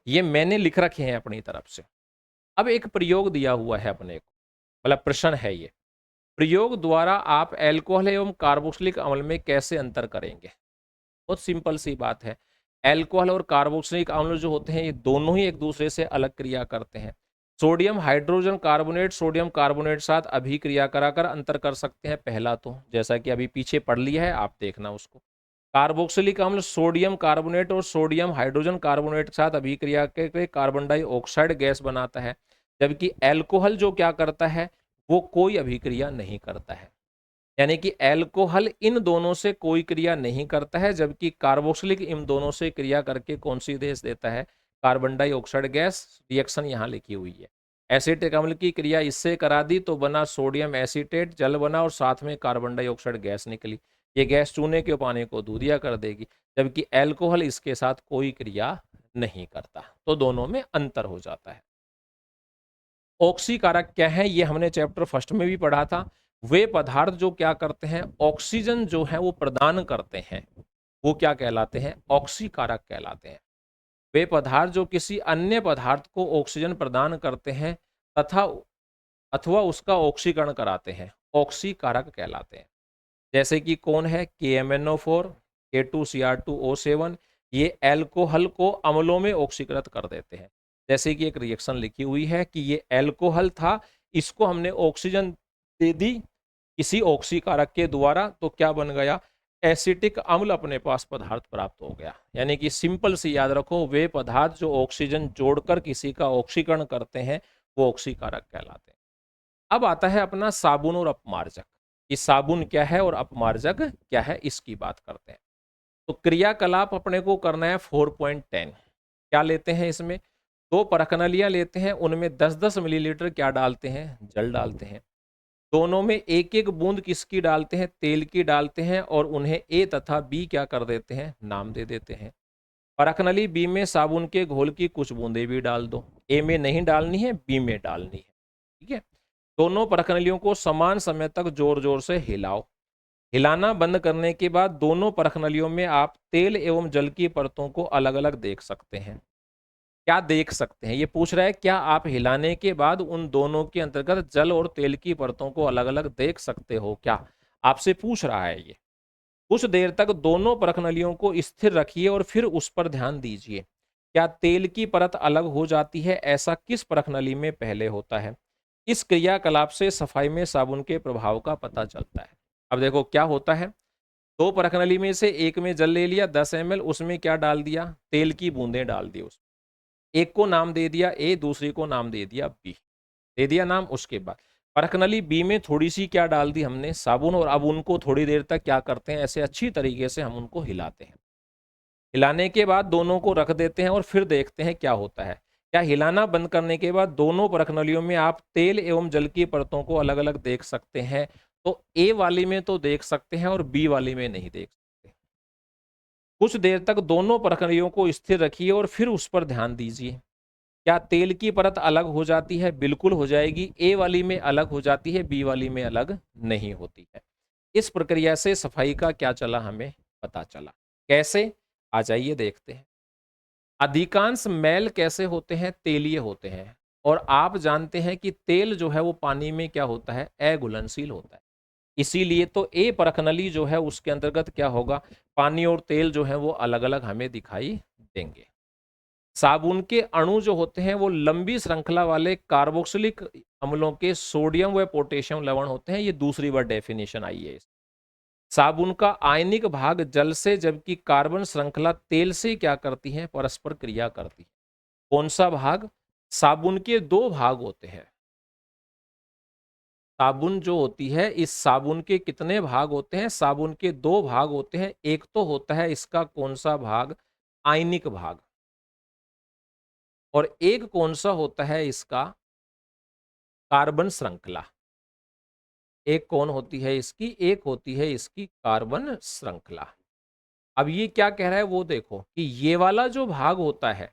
Speaker 1: ये मैंने लिख रखे हैं अपनी तरफ से। अब एक प्रयोग दिया हुआ है अपने को, मतलब प्रश्न है ये, प्रयोग द्वारा आप अल्कोहल एवं कार्बोक्सिलिक अम्ल में कैसे अंतर करेंगे। बहुत सिंपल सी बात है। अल्कोहल और कार्बोक्सिलिक अम्ल जो होते हैं ये दोनों ही एक दूसरे से अलग क्रिया करते हैं। Sodium hydrogen carbonate sodium carbonate साथ अभिक्रिया कराकर अंतर कर सकते हैं। पहला तो जैसा कि अभी पीछे पढ़ लिया है, आप देखना उसको। कार्बोक्सिलिक अम्ल सोडियम कार्बोनेट और सोडियम हाइड्रोजन कार्बोनेट के साथ अभिक्रिया करके कार्बन डाइऑक्साइड गैस बनाता है, जबकि अल्कोहल जो क्या करता है, वो कोई अभिक्रिया नहीं करता है। यानी कि अल्कोहल इन दोनों से कोई क्रिया नहीं करता है, जबकि कार्बोक्सिलिक इन दोनों से क्रिया करके कौन सी गैस देता है, कार्बन डाइऑक्साइड गैस। रिएक्शन यहाँ लिखी हुई है। एसिटिक अम्ल की क्रिया इससे करा दी तो बना सोडियम एसीटेट, जल बना और साथ में कार्बन डाइऑक्साइड गैस निकली। ये गैस चूने के पानी को दूधिया कर देगी, जबकि अल्कोहल इसके साथ कोई क्रिया नहीं करता। तो दोनों में अंतर हो जाता है। ऑक्सीकारक क्या है, ये हमने चैप्टर फर्स्ट में भी पढ़ा था। वे पदार्थ जो क्या करते हैं, ऑक्सीजन जो है वो प्रदान करते हैं, वो क्या कहलाते हैं, ऑक्सीकारक कहलाते हैं। वे पदार्थ जो किसी अन्य पदार्थ को ऑक्सीजन प्रदान करते हैं तथा अथवा उसका ऑक्सीकरण कराते हैं, ऑक्सीकारक कहलाते हैं। जैसे कि कौन है, KMnO4, K2Cr2O7, ये अल्कोहल को अम्लों में ऑक्सीकृत कर देते हैं। जैसे कि एक रिएक्शन लिखी हुई है कि ये अल्कोहल था, इसको हमने ऑक्सीजन दे दी किसी ऑक्सीकारक के द्वारा, तो क्या बन गया, एसिटिक अम्ल अपने पास पदार्थ प्राप्त हो गया। यानी कि सिंपल सी याद रखो, वे पदार्थ जो ऑक्सीजन जोड़कर किसी का ऑक्सीकरण करते हैं वो ऑक्सीकारक कहलाते हैं। अब आता है अपना साबुन और अपमार्जक। कि साबुन क्या है और अपमार्जक क्या है, इसकी बात करते हैं। तो क्रियाकलाप अपने को करना है 4.10। क्या लेते हैं इसमें, दो परखनलियां लेते हैं, उनमें 10-10 मिलीलीटर क्या डालते हैं, जल डालते हैं। दोनों में एक एक बूंद किसकी डालते हैं, तेल की डालते हैं, और उन्हें ए तथा बी क्या कर देते हैं, नाम दे देते हैं। परखनली बी में साबुन के घोल की कुछ बूंदे भी डाल दो। ए में नहीं डालनी है, बी में डालनी है। ठीक है। दोनों परखनलियों को समान समय तक जोर जोर से हिलाओ। हिलाना बंद करने के बाद दोनों परखनलियों में आप तेल एवं जल की परतों को अलग अलग देख सकते हैं। क्या देख सकते हैं, ये पूछ रहा है, क्या आप हिलाने के बाद उन दोनों के अंतर्गत जल और तेल की परतों को अलग अलग देख सकते हो क्या, आपसे पूछ रहा है ये। कुछ देर तक दोनों परखनलियों को स्थिर रखिए और फिर उस पर ध्यान दीजिए। क्या तेल की परत अलग हो जाती है, ऐसा किस परखनली में पहले होता है। इस क्रियाकलाप से सफाई में साबुन के प्रभाव का पता चलता है। अब देखो क्या होता है, दो परखनली में से एक में जल ले लिया 10 ml, उसमें क्या डाल दिया, तेल की बूंदें डाल दी। उस एक को नाम दे दिया ए, दूसरी को नाम दे दिया बी, दे दिया नाम। उसके बाद परखनली बी में थोड़ी सी क्या डाल दी हमने, साबुन, और अब उनको थोड़ी देर तक क्या करते हैं, ऐसे अच्छी तरीके से हम उनको हिलाते हैं। हिलाने के बाद दोनों को रख देते हैं और फिर देखते हैं क्या होता है। क्या हिलाना बंद करने के बाद दोनों परखनलियों में आप तेल एवं जल की परतों को अलग अलग देख सकते हैं। तो ए वाली में तो देख सकते हैं और बी वाली में नहीं देख सकते। कुछ देर तक दोनों परखनलियों को स्थिर रखिए और फिर उस पर ध्यान दीजिए। क्या तेल की परत अलग हो जाती है, बिल्कुल हो जाएगी। ए वाली में अलग हो जाती है, बी वाली में अलग नहीं होती है। इस प्रक्रिया से सफाई का क्या चला, हमें पता चला। कैसे, आ जाइए देखते हैं। अधिकांश मैल कैसे होते हैं, तेलीय होते हैं। और आप जानते हैं कि तेल जो है वो पानी में क्या होता है, अघुलनशील होता है। इसीलिए तो ए परखनली जो है उसके अंतर्गत क्या होगा, पानी और तेल जो है वो अलग अलग हमें दिखाई देंगे। साबुन के अणु जो होते हैं वो लंबी श्रृंखला वाले कार्बोक्सिलिक अम्लों के सोडियम व पोटेशियम लवण होते हैं। ये दूसरी बार डेफिनेशन आई है। साबुन का आयनिक भाग जल से, जबकि कार्बन श्रृंखला तेल से क्या करती है, परस्पर क्रिया करती है। कौन सा भाग, साबुन के दो भाग होते हैं। साबुन जो होती है, इस साबुन के कितने भाग होते हैं, साबुन के दो भाग होते हैं। एक तो होता है इसका कौन सा भाग, आयनिक भाग, और एक कौन सा होता है इसका, कार्बन श्रृंखला। एक कौन होती है इसकी, एक होती है इसकी कार्बन श्रृंखला। अब ये क्या कह रहा है वो देखो कि ये वाला जो भाग होता है,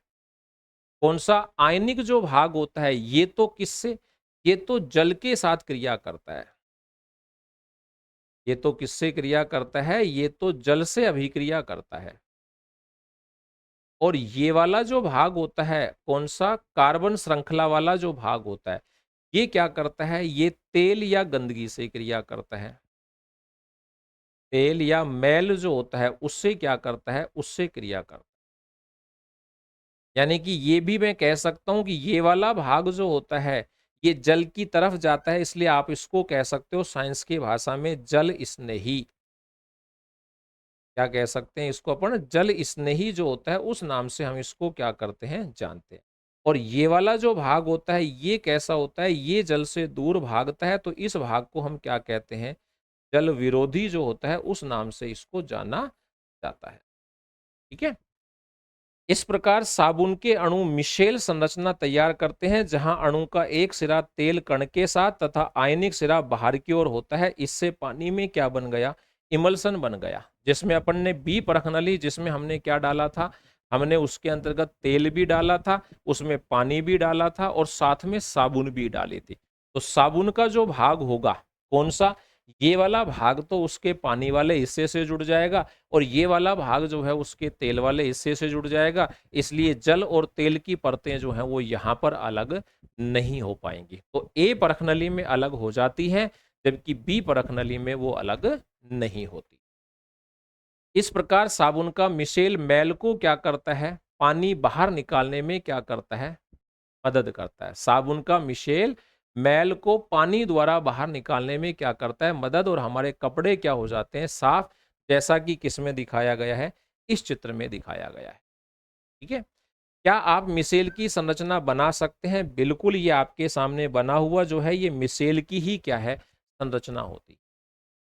Speaker 1: कौन सा, आयनिक जो भाग होता है, ये तो किससे, ये तो जल के साथ क्रिया करता है। ये तो किससे क्रिया करता है, ये तो जल से अभिक्रिया करता है। और ये वाला जो भाग होता है, कौन सा, कार्बन श्रृंखला वाला जो भाग होता है, ये क्या करता है, ये तेल या गंदगी से क्रिया करता है। तेल या मैल जो होता है उससे क्या करता है, उससे क्रिया करता है। यानी कि ये भी मैं कह सकता हूं कि ये वाला भाग जो होता है ये जल की तरफ जाता है, इसलिए आप इसको कह सकते हो साइंस की भाषा में जल स्नेही। क्या कह सकते हैं इसको अपन, जल स्नेही जो होता है उस नाम से हम इसको क्या करते हैं, जानते हैं। और ये वाला जो भाग होता है ये कैसा होता है, ये जल से दूर भागता है, तो इस भाग को हम क्या कहते हैं, जल विरोधी जो होता है उस नाम से इसको जाना जाता है। ठीक है। इस प्रकार साबुन के अणु मिशेल संरचना तैयार करते हैं, जहां अणु का एक सिरा तेल कण के साथ तथा आयनिक सिरा बाहर की ओर होता है। इससे पानी में क्या बन गया, इमल्सन बन गया, जिसमें अपन ने बी परख नली, जिसमें हमने क्या डाला था, हमने उसके अंतर्गत तेल भी डाला था, उसमें पानी भी डाला था और साथ में साबुन भी डाली थी। तो साबुन का जो भाग होगा कौन सा, ये वाला भाग तो उसके पानी वाले हिस्से से जुड़ जाएगा और ये वाला भाग जो है उसके तेल वाले हिस्से से जुड़ जाएगा। इसलिए जल और तेल की परतें जो हैं वो यहाँ पर अलग नहीं हो पाएंगी। तो ए परखनली में अलग हो जाती है, जबकि बी परखनली में वो अलग नहीं होती। इस प्रकार साबुन का मिशेल मैल को क्या करता है, पानी बाहर निकालने में क्या करता है, मदद करता है। साबुन का मिशेल मैल को पानी द्वारा बाहर निकालने में क्या करता है, मदद, और हमारे कपड़े क्या हो जाते हैं, साफ, जैसा कि किसमें दिखाया गया है, इस चित्र में दिखाया गया है। ठीक है। क्या आप मिसेल की संरचना बना सकते हैं, बिल्कुल, ये आपके सामने बना हुआ जो है ये मिसेल की ही क्या है, संरचना होती।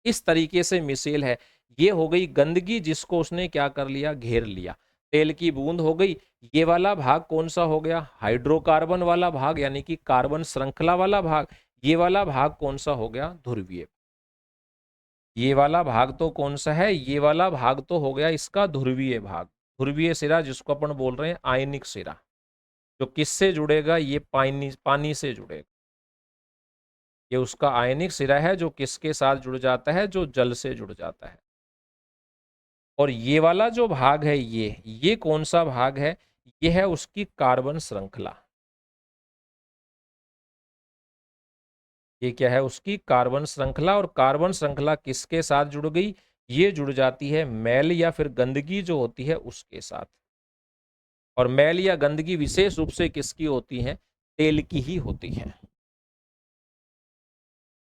Speaker 1: इस तरीके से मिसेल है। ये हो गई गंदगी जिसको उसने क्या कर लिया, घेर लिया। तेल की बूंद हो गई। ये वाला भाग कौन सा हो गया, हाइड्रोकार्बन वाला भाग, यानी कि कार्बन श्रृंखला वाला भाग। ये वाला भाग कौन सा हो गया, ध्रुवीय। ये वाला भाग तो कौन सा है, ये वाला भाग तो हो गया इसका ध्रुवीय भाग। ध्रुवीय सिरा जिसको अपन बोल रहे हैं आयनिक सिरा, जो किससे जुड़ेगा, ये पानी पानी से जुड़ेगा। ये उसका आयनिक सिरा है जो किसके साथ जुड़ जाता है, जो जल से जुड़ जाता है। और ये वाला जो भाग है ये कौन सा भाग है, ये है उसकी कार्बन श्रृंखला। ये क्या है, उसकी कार्बन श्रृंखला। और कार्बन श्रृंखला किसके साथ जुड़ गई, ये जुड़ जाती है मैल या फिर गंदगी जो होती है उसके साथ। और मैल या गंदगी विशेष रूप से किसकी होती है, तेल की ही होती है।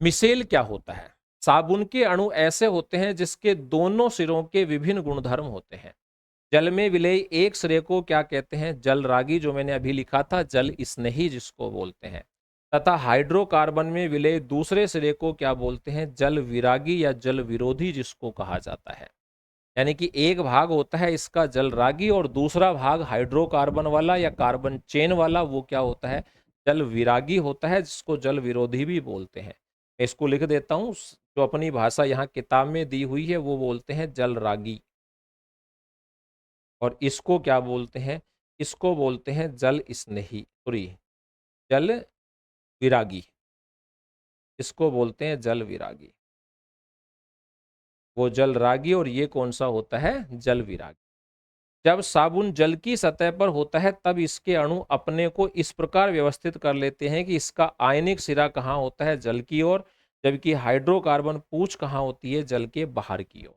Speaker 1: मिसेल क्या होता है, साबुन के अणु ऐसे होते हैं जिसके दोनों सिरों के विभिन्न गुणधर्म होते हैं। जल में विलेय एक सिरे को क्या कहते हैं, जल रागी, जो मैंने अभी लिखा था, जल स्नेही जिसको बोलते हैं। तथा हाइड्रोकार्बन में विलेय दूसरे सिरे को क्या बोलते हैं, जल विरागी या जल विरोधी जिसको कहा जाता है। यानी कि एक भाग होता है इसका जल रागी और दूसरा भाग हाइड्रोकार्बन वाला या कार्बन चेन वाला, वो क्या होता है, जल विरागी होता है, जिसको जल विरोधी भी बोलते हैं। मैं इसको लिख देता हूं, जो अपनी भाषा यहाँ किताब में दी हुई है वो बोलते हैं जल रागी। और इसको क्या बोलते हैं, इसको बोलते हैं जल स्नेही, सॉरी, जल विरागी। इसको बोलते हैं जल विरागी, वो जल रागी, और ये कौन सा होता है, जल विरागी। जब साबुन जल की सतह पर होता है तब इसके अणु अपने को इस प्रकार व्यवस्थित कर लेते हैं कि इसका आयनिक सिरा कहाँ होता है, जल की ओर, जबकि हाइड्रोकार्बन पूंछ कहाँ होती है, जल के बाहर की ओर।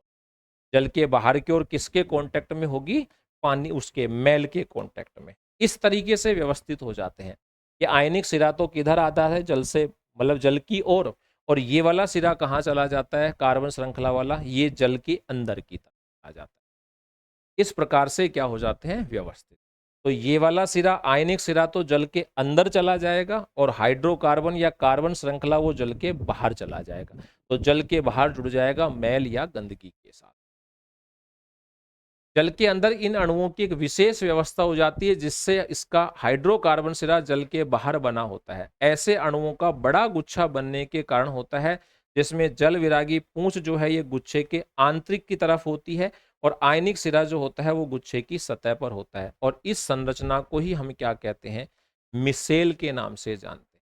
Speaker 1: जल के बाहर की ओर किसके कांटेक्ट में होगी, पानी, उसके मैल के कांटेक्ट में। इस तरीके से व्यवस्थित हो जाते हैं। ये आयनिक सिरा तो किधर आता है, जल से, मतलब जल की ओर। और ये वाला सिरा कहाँ चला जाता है, कार्बन श्रृंखला वाला, ये जल के अंदर की तरफ आ जाता है। इस प्रकार से क्या हो जाते हैं, व्यवस्थित। तो ये वाला सिरा आयनिक सिरा तो जल के अंदर चला जाएगा और हाइड्रोकार्बन या कार्बन श्रृंखला वो जल के बाहर चला जाएगा। तो जल के बाहर जुड़ जाएगा मैल या गंदगी के साथ। जल के अंदर इन अणुओं की एक विशेष व्यवस्था हो जाती है जिससे इसका हाइड्रोकार्बन सिरा जल के बाहर बना होता है। ऐसे अणुओं का बड़ा गुच्छा बनने के कारण होता है, जिसमें जल विरागी पूंछ जो है ये गुच्छे के आंतरिक की तरफ होती है और आयनिक सिरा जो होता है वो गुच्छे की सतह पर होता है। और इस संरचना को ही हम क्या कहते हैं, मिसेल के नाम से जानते हैं।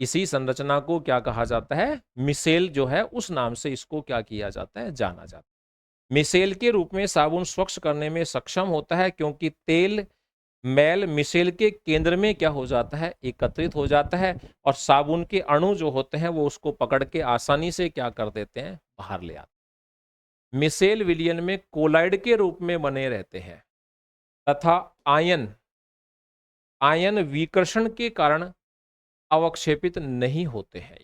Speaker 1: इसी संरचना को क्या कहा जाता है, मिसेल जो है उस नाम से इसको क्या किया जाता है, जाना जाता है। मिसेल के रूप में साबुन स्वच्छ करने में सक्षम होता है क्योंकि तेल मैल मिसेल के केंद्र में क्या हो जाता है, एकत्रित हो जाता है और साबुन के अणु जो होते हैं वो उसको पकड़ के आसानी से क्या कर देते हैं, बाहर ले आते हैं। मिसेल विलियन में कोलाइड के रूप में बने रहते हैं तथा आयन आयन विकर्षण के कारण अवक्षेपित नहीं होते हैं।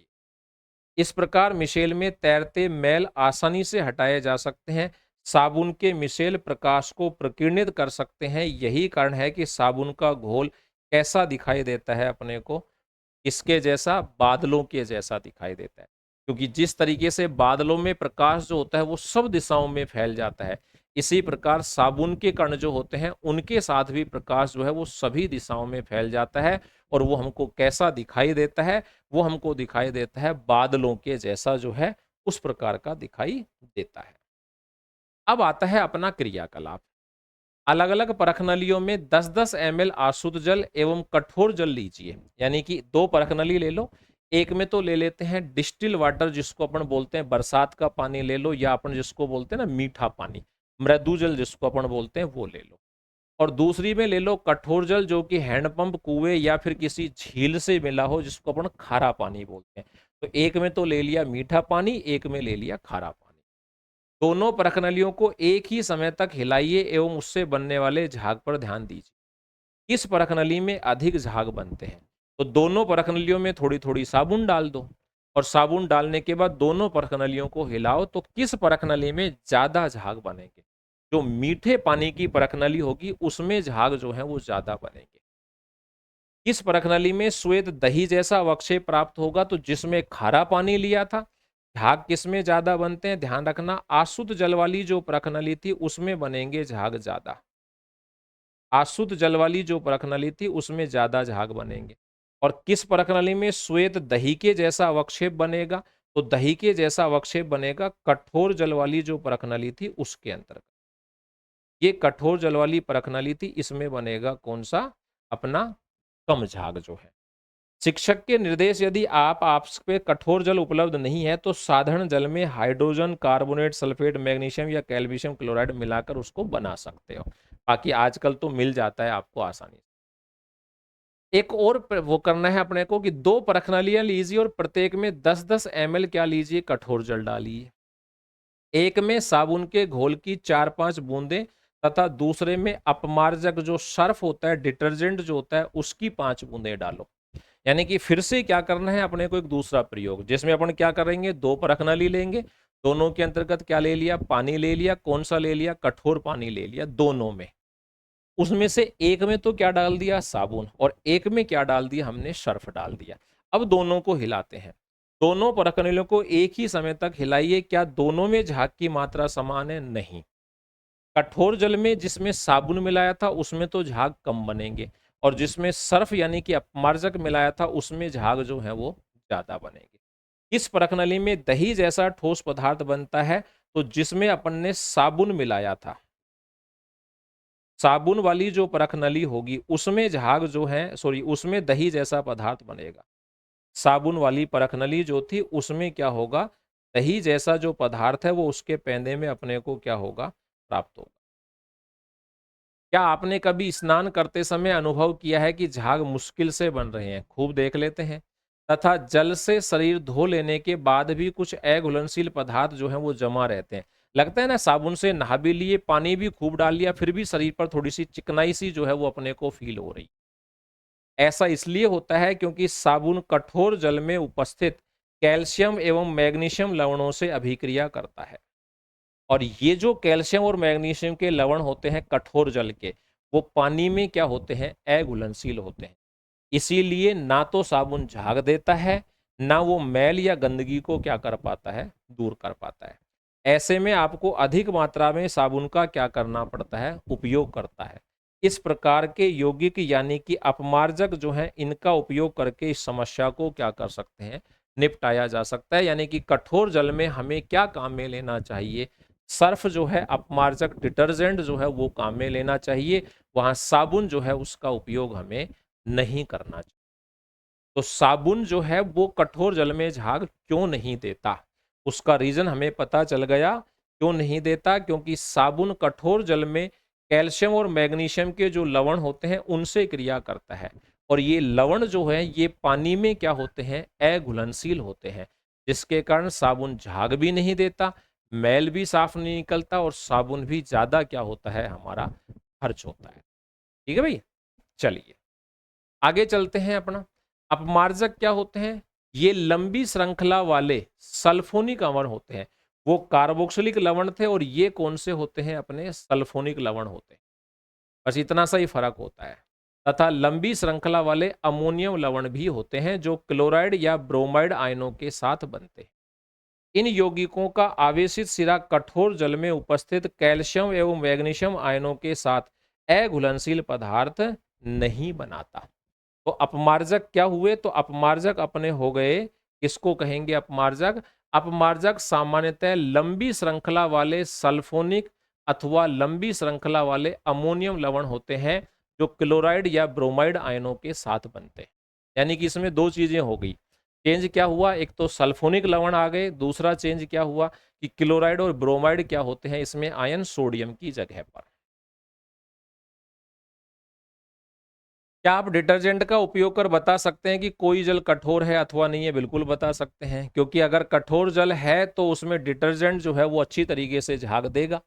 Speaker 1: इस प्रकार मिशेल में तैरते मैल आसानी से हटाए जा सकते हैं। साबुन के मिशेल प्रकाश को प्रकीर्णित कर सकते हैं। यही कारण है कि साबुन का घोल कैसा दिखाई देता है अपने को, इसके जैसा, बादलों के जैसा दिखाई देता है, क्योंकि जिस तरीके से बादलों में प्रकाश जो होता है वो सब दिशाओं में फैल जाता है, इसी प्रकार साबुन के कण जो होते हैं उनके साथ भी प्रकाश जो है वो सभी दिशाओं में फैल जाता है और वो हमको कैसा दिखाई देता है, वो हमको दिखाई देता है बादलों के जैसा जो है उस प्रकार का दिखाई देता है। अब आता है अपना क्रियाकलाप। अलग अलग परखनलियों में 10-10 ml आशुद्ध जल एवं कठोर जल लीजिए, यानी कि 2 परखनली ले लो। एक में तो ले लेते हैं डिस्टिल वाटर जिसको अपन बोलते हैं बरसात का पानी ले लो, या अपन जिसको बोलते हैं ना मीठा पानी, मृदु जल जिसको अपन बोलते हैं वो ले लो। और दूसरी में ले लो कठोर जल जो कि हैंडपंप, कुएं या फिर किसी झील से मिला हो जिसको अपन खारा पानी बोलते हैं। तो एक में तो ले लिया मीठा पानी, एक में ले लिया खारा पानी। दोनों परखनलियों को एक ही समय तक हिलाइए एवं उससे बनने वाले झाग पर ध्यान दीजिए। किस परखनली में अधिक झाग बनते हैं, तो दोनों परखनलियों में थोड़ी थोड़ी साबुन डाल दो और साबुन डालने के बाद दोनों परखनलियों को हिलाओ, तो किस परखनली में ज्यादा झाग बनेंगे, जो मीठे पानी की परखनली होगी उसमें झाग जो है वो ज्यादा बनेंगे। किस परखनली में श्वेत दही जैसा अवक्षेप प्राप्त होगा, तो जिसमें खारा पानी लिया था। झाग किस में ज्यादा बनते हैं, ध्यान रखना आशुद्ध जल वाली जो परखनली थी उसमें बनेंगे झाग ज्यादा। आशुद्ध जल वाली जो परखनली थी उसमें ज्यादा झाग बनेंगे। और किस परखनली में श्वेत दही के जैसा अवक्षेप बनेगा, तो दही के जैसा अवक्षेप बनेगा कठोर जल वाली जो परखनली थी उसके अंतर्गत। ये कठोर जल वाली परखनली थी, इसमें बनेगा कौन सा, अपना कम झाग जो है। शिक्षक के निर्देश यदि आप पे कठोर जल उपलब्ध नहीं है तो साधारण जल में हाइड्रोजन कार्बोनेट, सल्फेट, मैग्नीशियम या कैल्शियम क्लोराइड मिलाकर उसको बना सकते हो। बाकी आजकल तो मिल जाता है आपको आसानी से। एक और वो करना है अपने को कि 2 परखनलियां लीजिए और प्रत्येक में 10-10 ml क्या लीजिए, कठोर जल डालिए। एक में साबुन के घोल की 4-5 बूंदें तथा दूसरे में अपमार्जक जो सर्फ होता है, डिटर्जेंट जो होता है उसकी 5 बूंदें डालो। यानी कि फिर से क्या करना है अपने को, एक दूसरा प्रयोग जिसमें अपन क्या करेंगे, 2 परखनली लेंगे, दोनों के अंतर्गत क्या ले लिया, पानी ले लिया। कौन सा ले लिया, कठोर पानी ले लिया दोनों में। उसमें से एक में तो क्या डाल दिया, साबुन, और एक में क्या डाल दिया हमने, सर्फ डाल दिया। अब दोनों को हिलाते हैं। दोनों परखनलियों को एक ही समय तक हिलाइए। क्या दोनों में झाग की मात्रा समान है, नहीं। कठोर जल में जिसमें साबुन मिलाया था उसमें तो झाग कम बनेंगे, और जिसमें सर्फ यानी कि अपमार्जक मिलाया था उसमें झाग जो है वो ज्यादा बनेंगे। इस परखनली में दही जैसा ठोस पदार्थ बनता है, तो जिसमें अपन ने साबुन मिलाया था, साबुन वाली जो परखनली होगी उसमें झाग जो है, सॉरी, उसमें दही जैसा पदार्थ बनेगा। साबुन वाली परखनली जो थी उसमें क्या होगा, दही जैसा जो पदार्थ है वो उसके पैंदे में अपने को क्या होगा, प्राप्त होगा। क्या आपने कभी स्नान करते समय अनुभव किया है कि झाग मुश्किल से बन रहे हैं, खूब देख लेते हैं, तथा जल से शरीर धो लेने के बाद भी कुछ अघुलनशील पदार्थ जो है वो जमा रहते हैं। लगता है ना, साबुन से नहा भी लिए, पानी भी खूब डाल लिया, फिर भी शरीर पर थोड़ी सी चिकनाई सी जो है वो अपने को फील हो रही। ऐसा इसलिए होता है क्योंकि साबुन कठोर जल में उपस्थित कैल्शियम एवं मैग्नीशियम लवणों से अभिक्रिया करता है। और ये जो कैल्शियम और मैग्नीशियम के लवण होते हैं कठोर जल के, वो पानी में क्या होते हैं, अघुलनशील होते हैं। इसीलिए ना तो साबुन झाग देता है, ना वो मैल या गंदगी को क्या कर पाता है, दूर कर पाता है। ऐसे में आपको अधिक मात्रा में साबुन का क्या करना पड़ता है, उपयोग करता है। इस प्रकार के यौगिक यानी कि अपमार्जक जो है, इनका उपयोग करके इस समस्या को क्या कर सकते हैं, निपटाया जा सकता है। यानी कि कठोर जल में हमें क्या काम में लेना चाहिए, सर्फ जो है, अपमार्जक डिटर्जेंट जो है वो काम में लेना चाहिए। वहां साबुन जो है उसका उपयोग हमें नहीं करना चाहिए। तो साबुन जो है वो कठोर जल में झाग क्यों नहीं देता? उसका रीजन हमें पता चल गया, क्यों नहीं देता, क्योंकि साबुन कठोर जल में कैल्शियम और मैग्नीशियम के जो लवण होते हैं उनसे क्रिया करता है, और ये लवण जो है ये पानी में क्या होते हैं, अघुलनशील होते हैं, जिसके कारण साबुन झाग भी नहीं देता, मैल भी साफ नहीं निकलता, और साबुन भी ज्यादा क्या होता है, हमारा खर्च होता है। ठीक है भाई, चलिए आगे चलते हैं अपना। अपमार्जक क्या होते हैं? ये लंबी श्रृंखला वाले सल्फोनिक अम्ल होते हैं। वो कार्बोक्सिलिक लवण थे और ये कौन से होते हैं, अपने सल्फोनिक लवण होते हैं। बस इतना सा ही फर्क होता है। तथा लंबी श्रृंखला वाले अमोनियम लवण भी होते हैं जो क्लोराइड या ब्रोमाइड आयनों के साथ बनते हैं। इन यौगिकों का आवेशित सिरा कठोर जल में उपस्थित कैल्शियम एवं मैग्नीशियम आयनों के साथ अघुलनशील पदार्थ नहीं बनाता। तो अपमार्जक क्या हुए? तो अपमार्जक अपने हो गए, किसको कहेंगे अपमार्जक? अपमार्जक सामान्यतः लंबी श्रृंखला वाले सल्फोनिक अथवा लंबी श्रृंखला वाले अमोनियम लवण होते हैं जो क्लोराइड या ब्रोमाइड आयनों के साथ बनते हैं। यानी कि इसमें दो चीजें हो गई, चेंज क्या हुआ, एक तो सल्फोनिक लवण आ गए, दूसरा चेंज क्या हुआ कि क्लोराइड और ब्रोमाइड क्या होते हैं इसमें, आयन सोडियम की जगह पर। क्या आप डिटर्जेंट का उपयोग कर बता सकते हैं कि कोई जल कठोर है अथवा नहीं है? बिल्कुल बता सकते हैं, क्योंकि अगर कठोर जल है तो उसमें डिटर्जेंट जो है वो अच्छी तरीके से झाग देगा,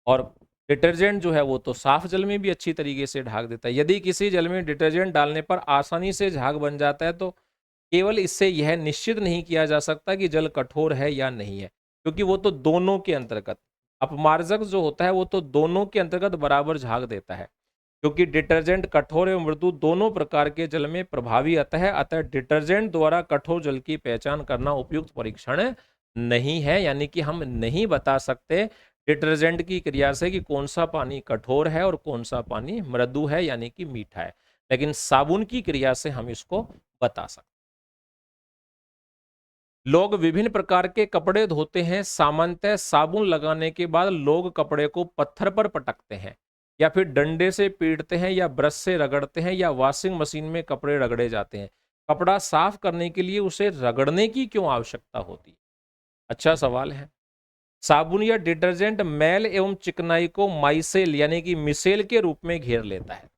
Speaker 1: और डिटर्जेंट जो है वो तो साफ जल में भी अच्छी तरीके से झाग देता है। यदि किसी जल में डिटर्जेंट डालने पर आसानी से झाग बन जाता है तो केवल इससे यह निश्चित नहीं किया जा सकता कि जल कठोर है या नहीं है, क्योंकि वो तो दोनों के अंतर्गत, अपमार्जक जो होता है वो तो दोनों के अंतर्गत बराबर झाग देता है, क्योंकि डिटर्जेंट कठोर एवं मृदु दोनों प्रकार के जल में प्रभावी अतः डिटर्जेंट द्वारा कठोर जल की पहचान करना उपयुक्त परीक्षण नहीं है। यानी कि हम नहीं बता सकते डिटर्जेंट की क्रिया से कि कौन सा पानी कठोर है और कौन सा पानी मृदु है यानी कि मीठा है, लेकिन साबुन की क्रिया से हम इसको बता सकते। लोग विभिन्न प्रकार के कपड़े धोते हैं। सामान्यतः साबुन लगाने के बाद लोग कपड़े को पत्थर पर पटकते हैं, या फिर डंडे से पीटते हैं, या ब्रश से रगड़ते हैं, या वॉशिंग मशीन में कपड़े रगड़े जाते हैं। कपड़ा साफ करने के लिए उसे रगड़ने की क्यों आवश्यकता होती है? अच्छा सवाल है। साबुन या डिटर्जेंट मैल एवं चिकनाई को माइसेल यानी कि मिसेल के रूप में घेर लेता है।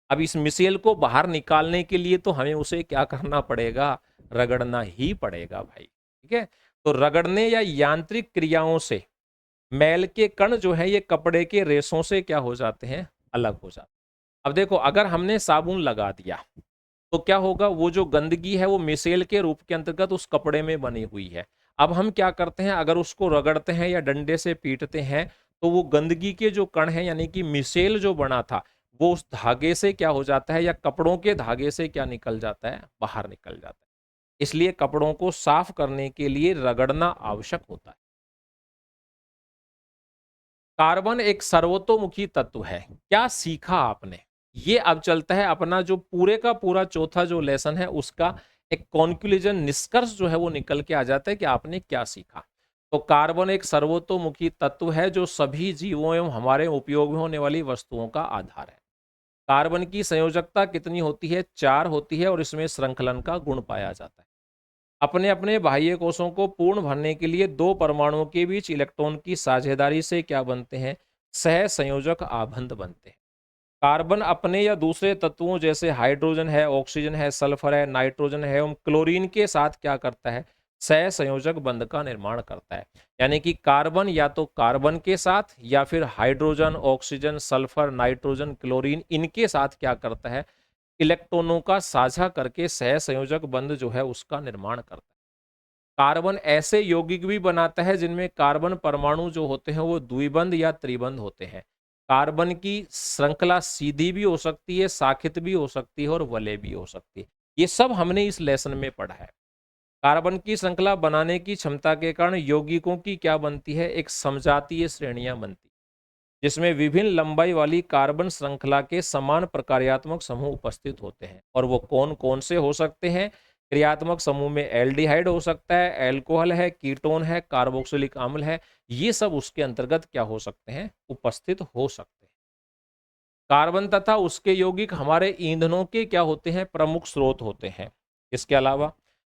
Speaker 1: अब इस मिसेल को बाहर निकालने के लिए तो हमें उसे क्या करना पड़ेगा? रगड़ना ही पड़ेगा भाई। ठीक है, तो रगड़ने या यांत्रिक क्रियाओं से मैल के कण जो है ये कपड़े के रेशों से क्या हो जाते हैं? अलग हो जाते हैं। अब देखो, अगर हमने साबुन लगा दिया तो क्या होगा? वो जो गंदगी है वो मिसेल के रूप के अंतर्गत उस कपड़े में बनी हुई है। अब हम क्या करते हैं, अगर उसको रगड़ते हैं या डंडे से पीटते हैं तो वो गंदगी के जो कण हैं यानी कि मिसेल जो बना था वो उस धागे से क्या हो जाता है, या कपड़ों के धागे से क्या निकल जाता है? बाहर निकल जाता है। इसलिए कपड़ों को साफ करने के लिए रगड़ना आवश्यक होता है। कार्बन एक सर्वतोमुखी तत्व है। क्या सीखा आपने? ये अब चलता है अपना जो पूरे का पूरा चौथा जो लेसन है उसका एक कॉन्क्लूजन, निष्कर्ष जो है वो निकल के आ जाता है कि आपने क्या सीखा। तो कार्बन एक सर्वतोमुखी तत्व है जो सभी जीवों एवं हमारे उपयोग में होने वाली वस्तुओं का आधार है। कार्बन की संयोजकता कितनी होती है? 4 होती है, और इसमें श्रृंखलन का गुण पाया जाता है। अपने अपने बाह्य कोशों को पूर्ण भरने के लिए दो परमाणुओं के बीच इलेक्ट्रॉन की साझेदारी से क्या बनते हैं? सह संयोजक आबंध बनते हैं। कार्बन अपने या दूसरे तत्वों जैसे हाइड्रोजन है, ऑक्सीजन है, सल्फर है, नाइट्रोजन है एवं क्लोरीन के साथ क्या करता है? सह संयोजक बंध का निर्माण करता है। यानी कि कार्बन या तो कार्बन के साथ या फिर hydrogen, oxygen, sulphur, nitrogen, chlorine इनके साथ क्या करता है? इलेक्ट्रॉनों का साझा करके सह संयोजक बंध जो है उसका निर्माण करता है। कार्बन ऐसे यौगिक भी बनाता है जिनमें कार्बन परमाणु जो होते हैं वो द्विबंध या त्रिबंध होते हैं। कार्बन की श्रृंखला सीधी भी हो सकती है, शाखित भी हो सकती है और वलय भी हो सकती है। ये सब हमने इस लेसन में पढ़ा है। कार्बन की श्रृंखला बनाने की क्षमता के कारण यौगिकों की क्या बनती है? एक समजातीय श्रेणियां बनती है, जिसमें विभिन्न लंबाई वाली कार्बन श्रृंखला के समान प्रकार्यात्मक समूह उपस्थित होते हैं। और वो कौन कौन से हो सकते हैं? क्रियात्मक समूह में एल्डिहाइड हो सकता है, एल्कोहल है, कीटोन है, कार्बोक्सिलिक अम्ल है, ये सब उसके अंतर्गत क्या हो सकते हैं? उपस्थित हो सकते हैं। कार्बन तथा उसके यौगिक हमारे ईंधनों के क्या होते हैं? प्रमुख स्रोत होते हैं। इसके अलावा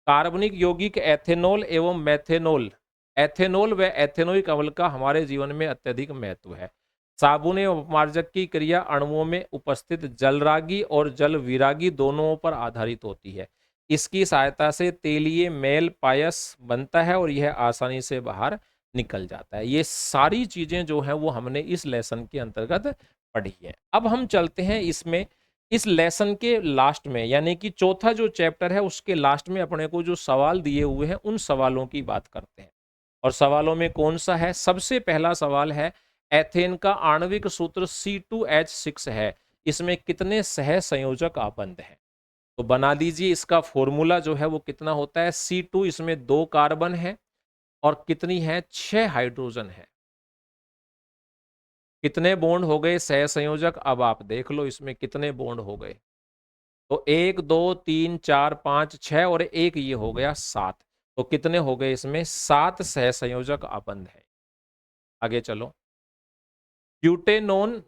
Speaker 1: कार्बनिक यौगिक एथेनॉल एवं मेथेनॉल, एथेनॉल व एथेनोइक अम्ल का हमारे जीवन में अत्यधिक महत्व है। साबुन एवं अपमार्जक की क्रिया अणुओं में उपस्थित जलरागी और जल विरागी दोनों पर आधारित होती है। इसकी सहायता से तेलीय मेल पायस बनता है और यह आसानी से बाहर निकल जाता है। ये सारी चीजें जो हैं वो हमने इस लेसन के अंतर्गत पढ़ी है। अब हम चलते हैं इसमें इस लेसन के लास्ट में, यानी कि चौथा जो चैप्टर है उसके लास्ट में अपने को जो सवाल दिए हुए हैं उन सवालों की बात करते हैं। और सवालों में कौन सा है? सबसे पहला सवाल है, एथेन का आणविक सूत्र C2H6 है, इसमें कितने सह संयोजक आबंध हैं? तो बना दीजिए। इसका फॉर्मूला जो है वो कितना होता है? C2, इसमें 2 कार्बन है और कितनी है? 6 हाइड्रोजन है। कितने बॉन्ड हो गए सह संयोजक? अब आप देख लो इसमें कितने बॉन्ड हो गए। तो 1 2 3 4 5 6 और एक ये हो गया 7। तो कितने हो गए? इसमें 7 सह संयोजक आबंध है। आगे चलो। ब्यूटेनोन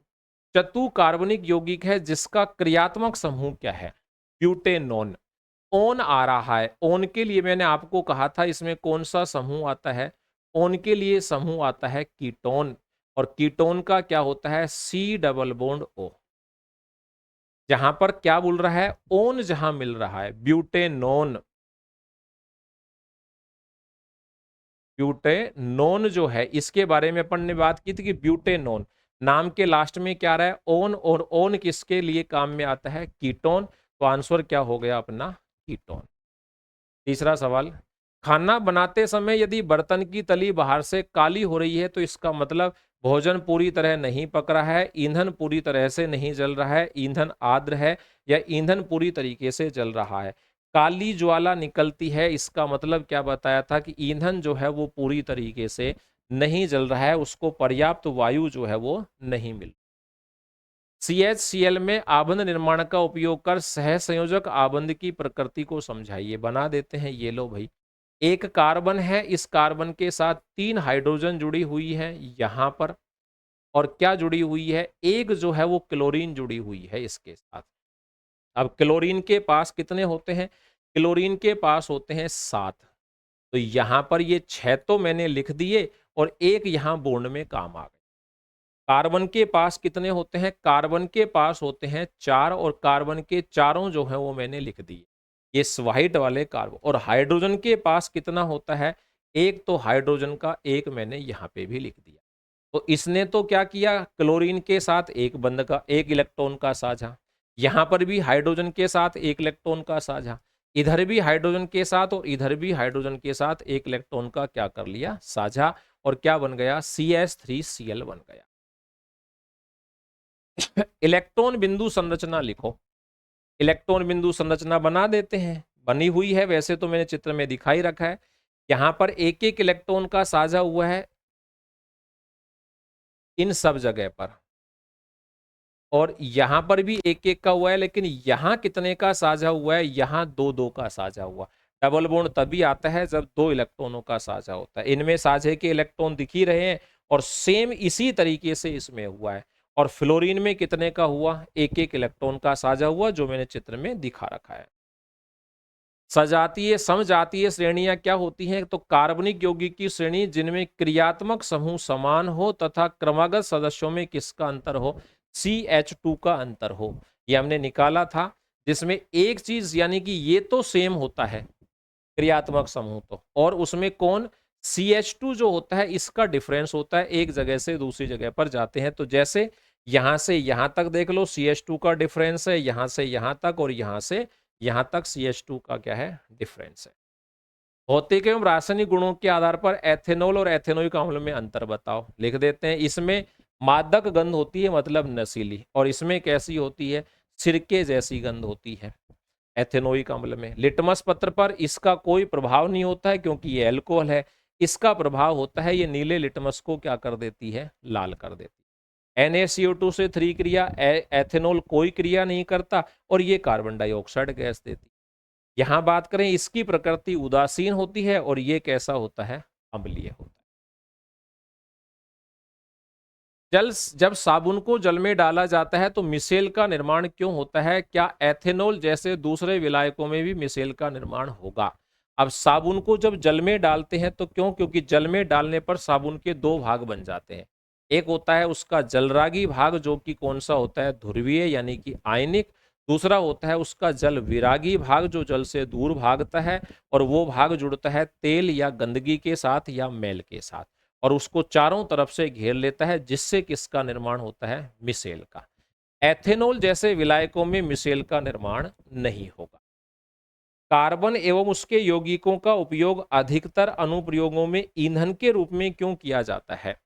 Speaker 1: चतु कार्बनिक यौगिक है जिसका क्रियात्मक समूह क्या है? ब्यूटेनोन। ओन आ रहा है, ओन के लिए मैंने आपको कहा था इसमें कौन सा समूह आता है? ओन के लिए समूह आता है कीटोन, और कीटोन का क्या होता है? C double bond O। जहां पर क्या बोल रहा है? ओन जहां मिल रहा है, ब्यूटेनोन। ब्यूटेनोन जो है इसके बारे में अपन ने बात की थी कि ब्यूटेनोन नाम के लास्ट में क्या आ रहा है? ओन, और ओन किसके लिए काम में आता है? कीटोन। तो आंसर क्या हो गया अपना? कीटोन। तीसरा सवाल, खाना बनाते समय यदि बर्तन की तली बाहर से काली हो रही है तो इसका मतलब भोजन पूरी तरह नहीं पक रहा है, ईंधन पूरी तरह से नहीं जल रहा है, ईंधन आर्द्र है, या ईंधन पूरी तरीके से जल रहा है। काली ज्वाला निकलती है, इसका मतलब क्या बताया था? कि ईंधन जो है वो पूरी तरीके से नहीं जल रहा है, उसको पर्याप्त वायु जो है वो नहीं मिल। CHCl में आबंध निर्माण का उपयोग कर सह संयोजक आबंध की प्रकृति को समझाइए। बना देते हैं। ये लो भाई, एक कार्बन है, इस कार्बन के साथ 3 हाइड्रोजन जुड़ी हुई है यहां पर, और क्या जुड़ी हुई है? एक जो है वो क्लोरीन जुड़ी हुई है इसके साथ। अब क्लोरीन के पास कितने होते हैं? क्लोरीन के पास होते हैं 7। तो यहां पर ये 6 तो मैंने लिख दिए और एक यहां बॉन्ड में काम आ गए। कार्बन के पास कितने होते हैं? कार्बन के पास होते हैं 4, और कार्बन के चारों जो है वो मैंने लिख दिए, ये व्हाइट वाले कार्बन। और हाइड्रोजन के पास कितना होता है? एक। तो हाइड्रोजन का एक मैंने यहाँ पे भी लिख दिया। तो इसने तो क्या किया? क्लोरीन के साथ एक बंध का, एक इलेक्ट्रॉन का साझा, यहाँ पर भी हाइड्रोजन के साथ एक इलेक्ट्रॉन का साझा, इधर भी हाइड्रोजन के साथ और इधर भी हाइड्रोजन के साथ एक इलेक्ट्रॉन का क्या कर लिया? साझा। और क्या बन गया? CH3Cl बन गया। इलेक्ट्रॉन बिंदु संरचना लिखो। इलेक्ट्रॉन बिंदु संरचना बना देते हैं। बनी हुई है वैसे तो, मैंने चित्र में दिखाई रखा है। यहां पर एक एक इलेक्ट्रॉन का साझा हुआ है इन सब जगह पर, और यहां पर भी एक एक का हुआ है, लेकिन यहां कितने का साझा हुआ है? यहां दो दो का साझा हुआ। डबल बॉन्ड तभी आता है जब 2 इलेक्ट्रॉनों का साझा होता है। इनमें साझे के इलेक्ट्रॉन दिख ही रहे हैं, और सेम इसी तरीके से इसमें हुआ है। और फ्लोरीन में कितने का हुआ? एक एक इलेक्ट्रॉन का साझा हुआ, जो मैंने चित्र में दिखा रखा है। सजातीय समजातीय श्रेणियां क्या होती हैं? तो कार्बनिक यौगिक की श्रेणी जिनमें क्रियात्मक समूह समान हो तथा क्रमागत सदस्यों में किसका अंतर हो? CH2 का अंतर हो। ये हमने निकाला था, जिसमें एक चीज, यानी कि ये तो सेम होता है क्रियात्मक समूह तो, और उसमें कौन? CH2 जो होता है इसका डिफरेंस होता है, एक जगह से दूसरी जगह पर जाते हैं। तो जैसे यहां से यहां तक देख लो, CH2 का डिफरेंस है यहां से यहां तक, और यहां से यहां तक CH2 का क्या है? डिफरेंस है। भौतिक एवं रासायनिक गुणों के आधार पर एथेनॉल और एथेनोइक अम्ल में अंतर बताओ। लिख देते हैं। इसमें मादक गंध होती है, मतलब नशीली, और इसमें कैसी होती है? सिरके जैसी गंध होती है एथेनोइक अम्ल में। लिटमस पत्र पर इसका कोई प्रभाव नहीं होता है क्योंकि ये अल्कोहल है। इसका प्रभाव होता है, ये नीले लिटमस को क्या कर देती है? लाल कर देती है। NaCO2 से 3 क्रिया, एथेनॉल कोई क्रिया नहीं करता, और ये कार्बन डाइऑक्साइड गैस देती है। यहां बात करें, इसकी प्रकृति उदासीन होती है, और ये कैसा होता है? अम्लीय होता है। जब साबुन को जल में डाला जाता है तो मिसेल का निर्माण क्यों होता है? क्या एथेनॉल जैसे दूसरे विलायकों में भी मिसेल का निर्माण होगा? अब साबुन को जब जल में डालते हैं तो क्यों? क्योंकि जल में डालने पर साबुन के दो भाग बन जाते हैं। एक होता है उसका जलरागी भाग, जो कि कौन सा होता है? ध्रुवीय यानी कि आयनिक। दूसरा होता है उसका जल विरागी भाग, जो जल से दूर भागता है और वो भाग जुड़ता है तेल या गंदगी के साथ या मैल के साथ, और उसको चारों तरफ से घेर लेता है, जिससे किसका निर्माण होता है? मिसेल का। एथेनॉल जैसे विलायकों में मिसेल का निर्माण नहीं होगा। कार्बन एवं उसके यौगिकों का उपयोग अधिकतर अनुप्रयोगों में ईंधन के रूप में क्यों किया जाता है?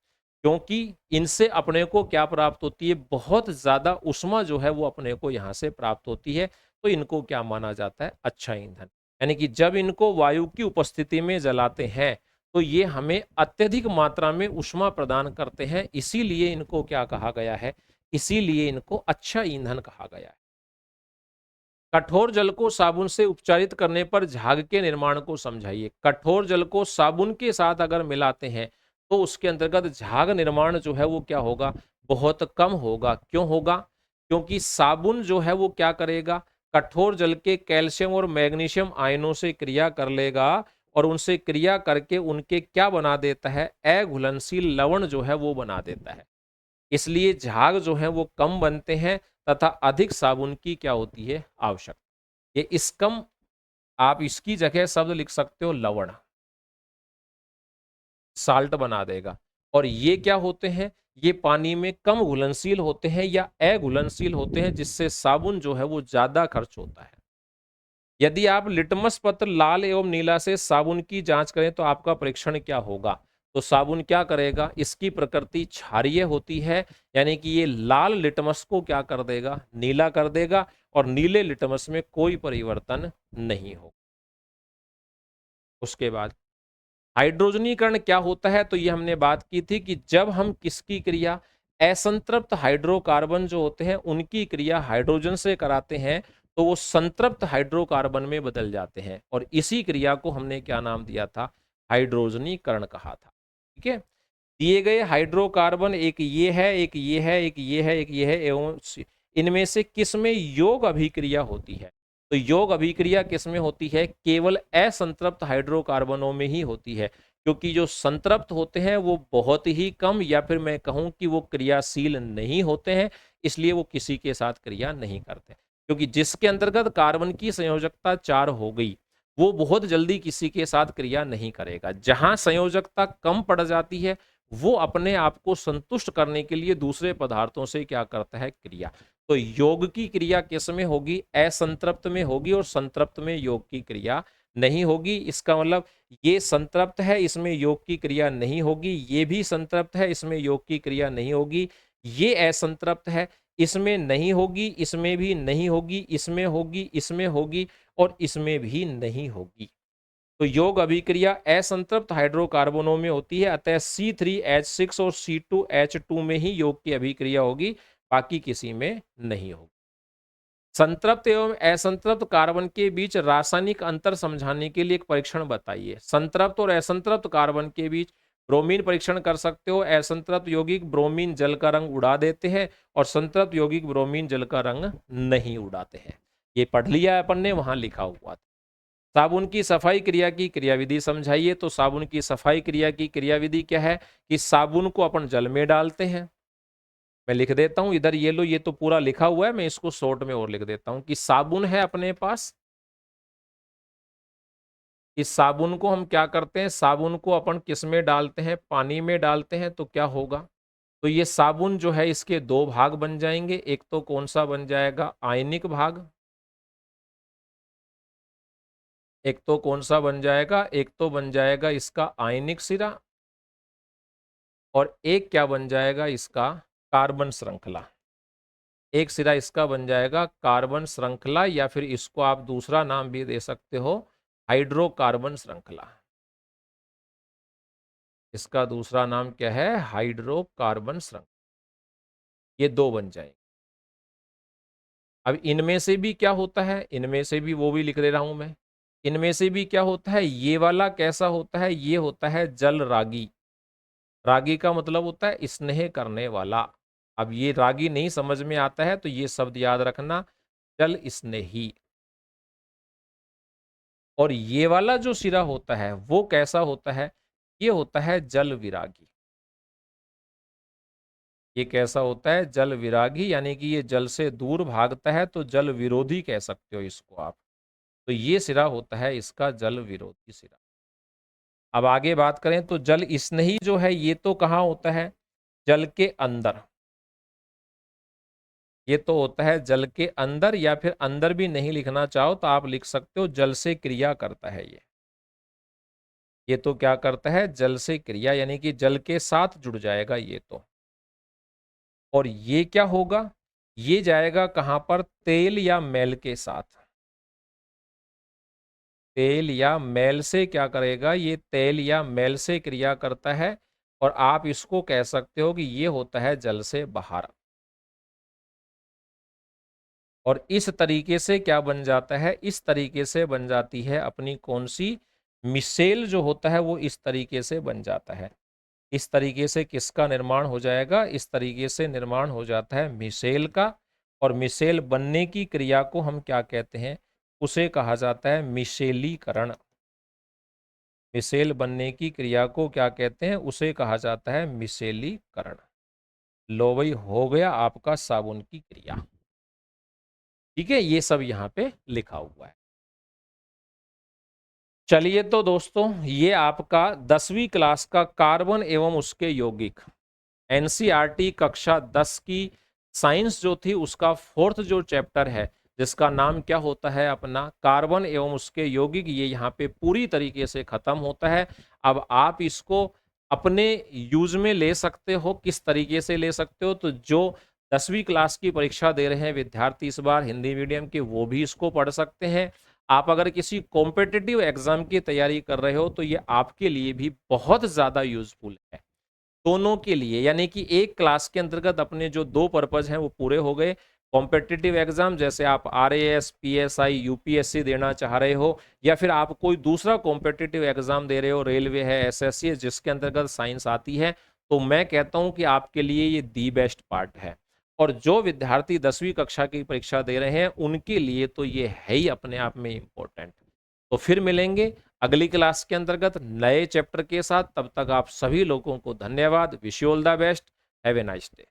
Speaker 1: क्योंकि इनसे अपने को क्या प्राप्त होती है? बहुत ज्यादा उष्मा जो है वो अपने को यहां से प्राप्त होती है, तो इनको क्या माना जाता है? अच्छा ईंधन। यानी कि जब इनको वायु की उपस्थिति में जलाते हैं तो ये हमें अत्यधिक मात्रा में उष्मा प्रदान करते हैं, इसीलिए इनको क्या कहा गया है? इसीलिए इनको अच्छा ईंधन कहा गया है। कठोर जल को साबुन से उपचारित करने पर झाग के निर्माण को समझाइए। कठोर जल को साबुन के साथ अगर मिलाते हैं तो उसके अंतर्गत झाग निर्माण जो है वो क्या होगा? बहुत कम होगा। क्यों होगा? क्योंकि साबुन जो है वो क्या करेगा? कठोर जल के कैल्शियम और मैग्नीशियम आयनों से क्रिया कर लेगा और उनसे क्रिया करके उनके क्या बना देता है? अघुलनशील लवण जो है वो बना देता है। इसलिए झाग जो है वो कम बनते हैं तथा अधिक साबुन की क्या होती है? आवश्यकता। ये इसकम, आप इसकी जगह शब्द लिख सकते हो लवण, साल्ट बना देगा। और ये क्या होते हैं? ये पानी में कम घुलनशील होते हैं या अघुलनशील होते हैं, जिससे साबुन जो है वो ज्यादा खर्च होता है। यदि आप लिटमस पत्र लाल एवं नीला से साबुन की जांच करें तो आपका परीक्षण क्या होगा? तो साबुन क्या करेगा? इसकी प्रकृति क्षारीय होती है, यानी कि ये लाल लिटमस को क्या कर देगा? नीला कर देगा, और नीले लिटमस में कोई परिवर्तन नहीं होगा। उसके बाद हाइड्रोजनीकरण क्या होता है? तो ये हमने बात की थी कि जब हम किसकी क्रिया, असंतृप्त हाइड्रोकार्बन जो होते हैं उनकी क्रिया हाइड्रोजन से कराते हैं तो वो संतृप्त हाइड्रोकार्बन में बदल जाते हैं, और इसी क्रिया को हमने क्या नाम दिया था? हाइड्रोजनीकरण कहा था। ठीक है। दिए गए हाइड्रोकार्बन एक ये है, एक ये है, एक ये है, एक ये है, एवं इनमें से किस में योग अभिक्रिया होती है? तो योग अभिक्रिया किस में होती है? केवल असंतृप्त हाइड्रोकार्बनों में ही होती है, क्योंकि जो संतृप्त होते हैं वो बहुत ही कम, या फिर मैं कहूं कि वो क्रियाशील नहीं होते हैं, इसलिए वो किसी के साथ क्रिया नहीं करते। क्योंकि जिसके अंतर्गत कार्बन की संयोजकता 4 हो गई, वो बहुत जल्दी किसी के साथ क्रिया नहीं करेगा। जहां संयोजकता कम पड़ जाती है वो अपने आप को संतुष्ट करने के लिए दूसरे पदार्थों से क्या करता है? क्रिया। तो योग की क्रिया किस में होगी? असंतृप्त में होगी, और संतृप्त में योग की क्रिया नहीं होगी। इसका मतलब ये संतृप्त है, इसमें योग की क्रिया नहीं होगी, ये भी संतृप्त है, इसमें योग की क्रिया नहीं होगी, ये असंतृप्त है, इसमें नहीं होगी, इसमें भी नहीं होगी, इसमें होगी, इसमें होगी, और इसमें भी नहीं होगी। तो योग अभिक्रिया असंतृप्त हाइड्रोकार्बनों में होती है, अतः C3H6 और C2H2 में ही योग की अभिक्रिया होगी, बाकी किसी में नहीं होगी। संतृप्त एवं असंतृप्त कार्बन के बीच रासायनिक अंतर समझाने के लिए एक परीक्षण बताइए। संतृप्त और असंतृप्त कार्बन के बीच ब्रोमीन परीक्षण कर सकते हो। असंतृप्त यौगिक ब्रोमीन जल का रंग उड़ा देते हैं और संतृप्त यौगिक ब्रोमीन जल का रंग नहीं उड़ाते हैं। ये पढ़ लिया है अपन ने, वहां लिखा हुआ था। साबुन की सफाई क्रिया की क्रियाविधि समझाइए। तो साबुन की सफाई क्रिया की क्रियाविधि क्या है? कि साबुन को अपन जल में डालते हैं। मैं लिख देता हूं इधर, ये लो, ये तो पूरा लिखा हुआ है, मैं इसको शॉर्ट में और लिख देता हूं कि साबुन है अपने पास। इस साबुन को हम क्या करते हैं? साबुन को अपन किस में डालते हैं? पानी में डालते हैं। तो क्या होगा? तो ये साबुन जो है इसके दो भाग बन जाएंगे। एक तो कौन सा बन जाएगा? आयनिक भाग। एक तो कौन सा बन जाएगा? एक तो बन जाएगा इसका आयनिक सिरा, और एक क्या बन जाएगा? इसका कार्बन श्रृंखला। एक सिरा इसका बन जाएगा कार्बन श्रृंखला, या फिर इसको आप दूसरा नाम भी दे सकते हो, हाइड्रोकार्बन श्रृंखला। इसका दूसरा नाम क्या है? हाइड्रोकार्बन श्रृंखला। ये दो बन जाएंगे। अब इनमें से भी क्या होता है? इनमें से भी वो भी लिख दे रहा हूं मैं। इनमें से भी क्या होता है? ये वाला कैसा होता है? ये होता है जल रागी। रागी का मतलब होता है स्नेह करने वाला। अब ये रागी नहीं समझ में आता है तो ये शब्द याद रखना, जल स्नेही। और ये वाला जो सिरा होता है वो कैसा होता है, ये होता है जल विरागी। ये कैसा होता है, जल विरागी, यानी कि ये जल से दूर भागता है, तो जल विरोधी कह सकते हो इसको आप। तो ये सिरा होता है इसका जल विरोधी सिरा। अब आगे बात करें तो जल स्नेही जो है ये तो कहाँ होता है, जल के अंदर। ये तो होता है जल के अंदर, या फिर अंदर भी नहीं लिखना चाहो तो आप लिख सकते हो जल से क्रिया करता है ये तो क्या करता है, जल से क्रिया, यानी कि जल के साथ जुड़ जाएगा ये तो। और ये क्या होगा, ये जाएगा कहां पर, तेल या मैल के साथ। तेल या मैल से क्या करेगा, ये तेल या मैल से क्रिया करता है। और आप इसको कह सकते हो कि ये होता है जल से बाहर। और इस तरीके से क्या बन जाता है, इस तरीके से बन जाती है अपनी कौन सी, मिसेल जो होता है वो इस तरीके से बन जाता है। इस तरीके से किसका निर्माण हो जाएगा, इस तरीके से निर्माण हो जाता है मिसेल का। और मिसेल बनने की क्रिया को हम क्या कहते हैं, उसे कहा जाता है मिसेलीकरण। मिसेल बनने की क्रिया को क्या कहते हैं, उसे कहा जाता है मिसेलीकरण। लो भाई, हो गया आपका साबुन की क्रिया। ठीक है, ये सब यहां पे लिखा हुआ है। चलिए तो दोस्तों, ये आपका 10वीं क्लास का कार्बन एवं उसके यौगिक, एनसीईआरटी कक्षा 10 की साइंस जो थी उसका फोर्थ जो चैप्टर है, जिसका नाम क्या होता है अपना, कार्बन एवं उसके यौगिक, ये यहाँ पे पूरी तरीके से खत्म होता है। अब आप इसको अपने यूज में ले सकते हो, किस तरीके से ले सकते हो, तो जो 10वीं क्लास की परीक्षा दे रहे हैं विद्यार्थी इस बार हिंदी मीडियम के, वो भी इसको पढ़ सकते हैं। आप अगर किसी कॉम्पिटिटिव एग्जाम की तैयारी कर रहे हो तो ये आपके लिए भी बहुत ज्यादा यूजफुल है, दोनों के लिए। यानी कि एक क्लास के अंतर्गत अपने जो दो पर्पज हैं वो पूरे हो गए। कॉम्पिटिटिव एग्जाम जैसे आप आरएएस, पीएसआई, यूपीएससी देना चाह रहे हो, या फिर आप कोई दूसरा कॉम्पिटिटिव एग्जाम दे रहे हो, रेलवे है, एसएससी है, जिसके अंतर्गत साइंस आती है, तो मैं कहता हूं कि आपके लिए ये दी बेस्ट पार्ट है। और जो विद्यार्थी 10वीं कक्षा की परीक्षा दे रहे हैं उनके लिए तो ये है ही अपने आप में इंपॉर्टेंट। तो फिर मिलेंगे अगली क्लास के अंतर्गत नए चैप्टर के साथ। तब तक आप सभी लोगों को धन्यवाद। Wish you all the best. Have a nice day.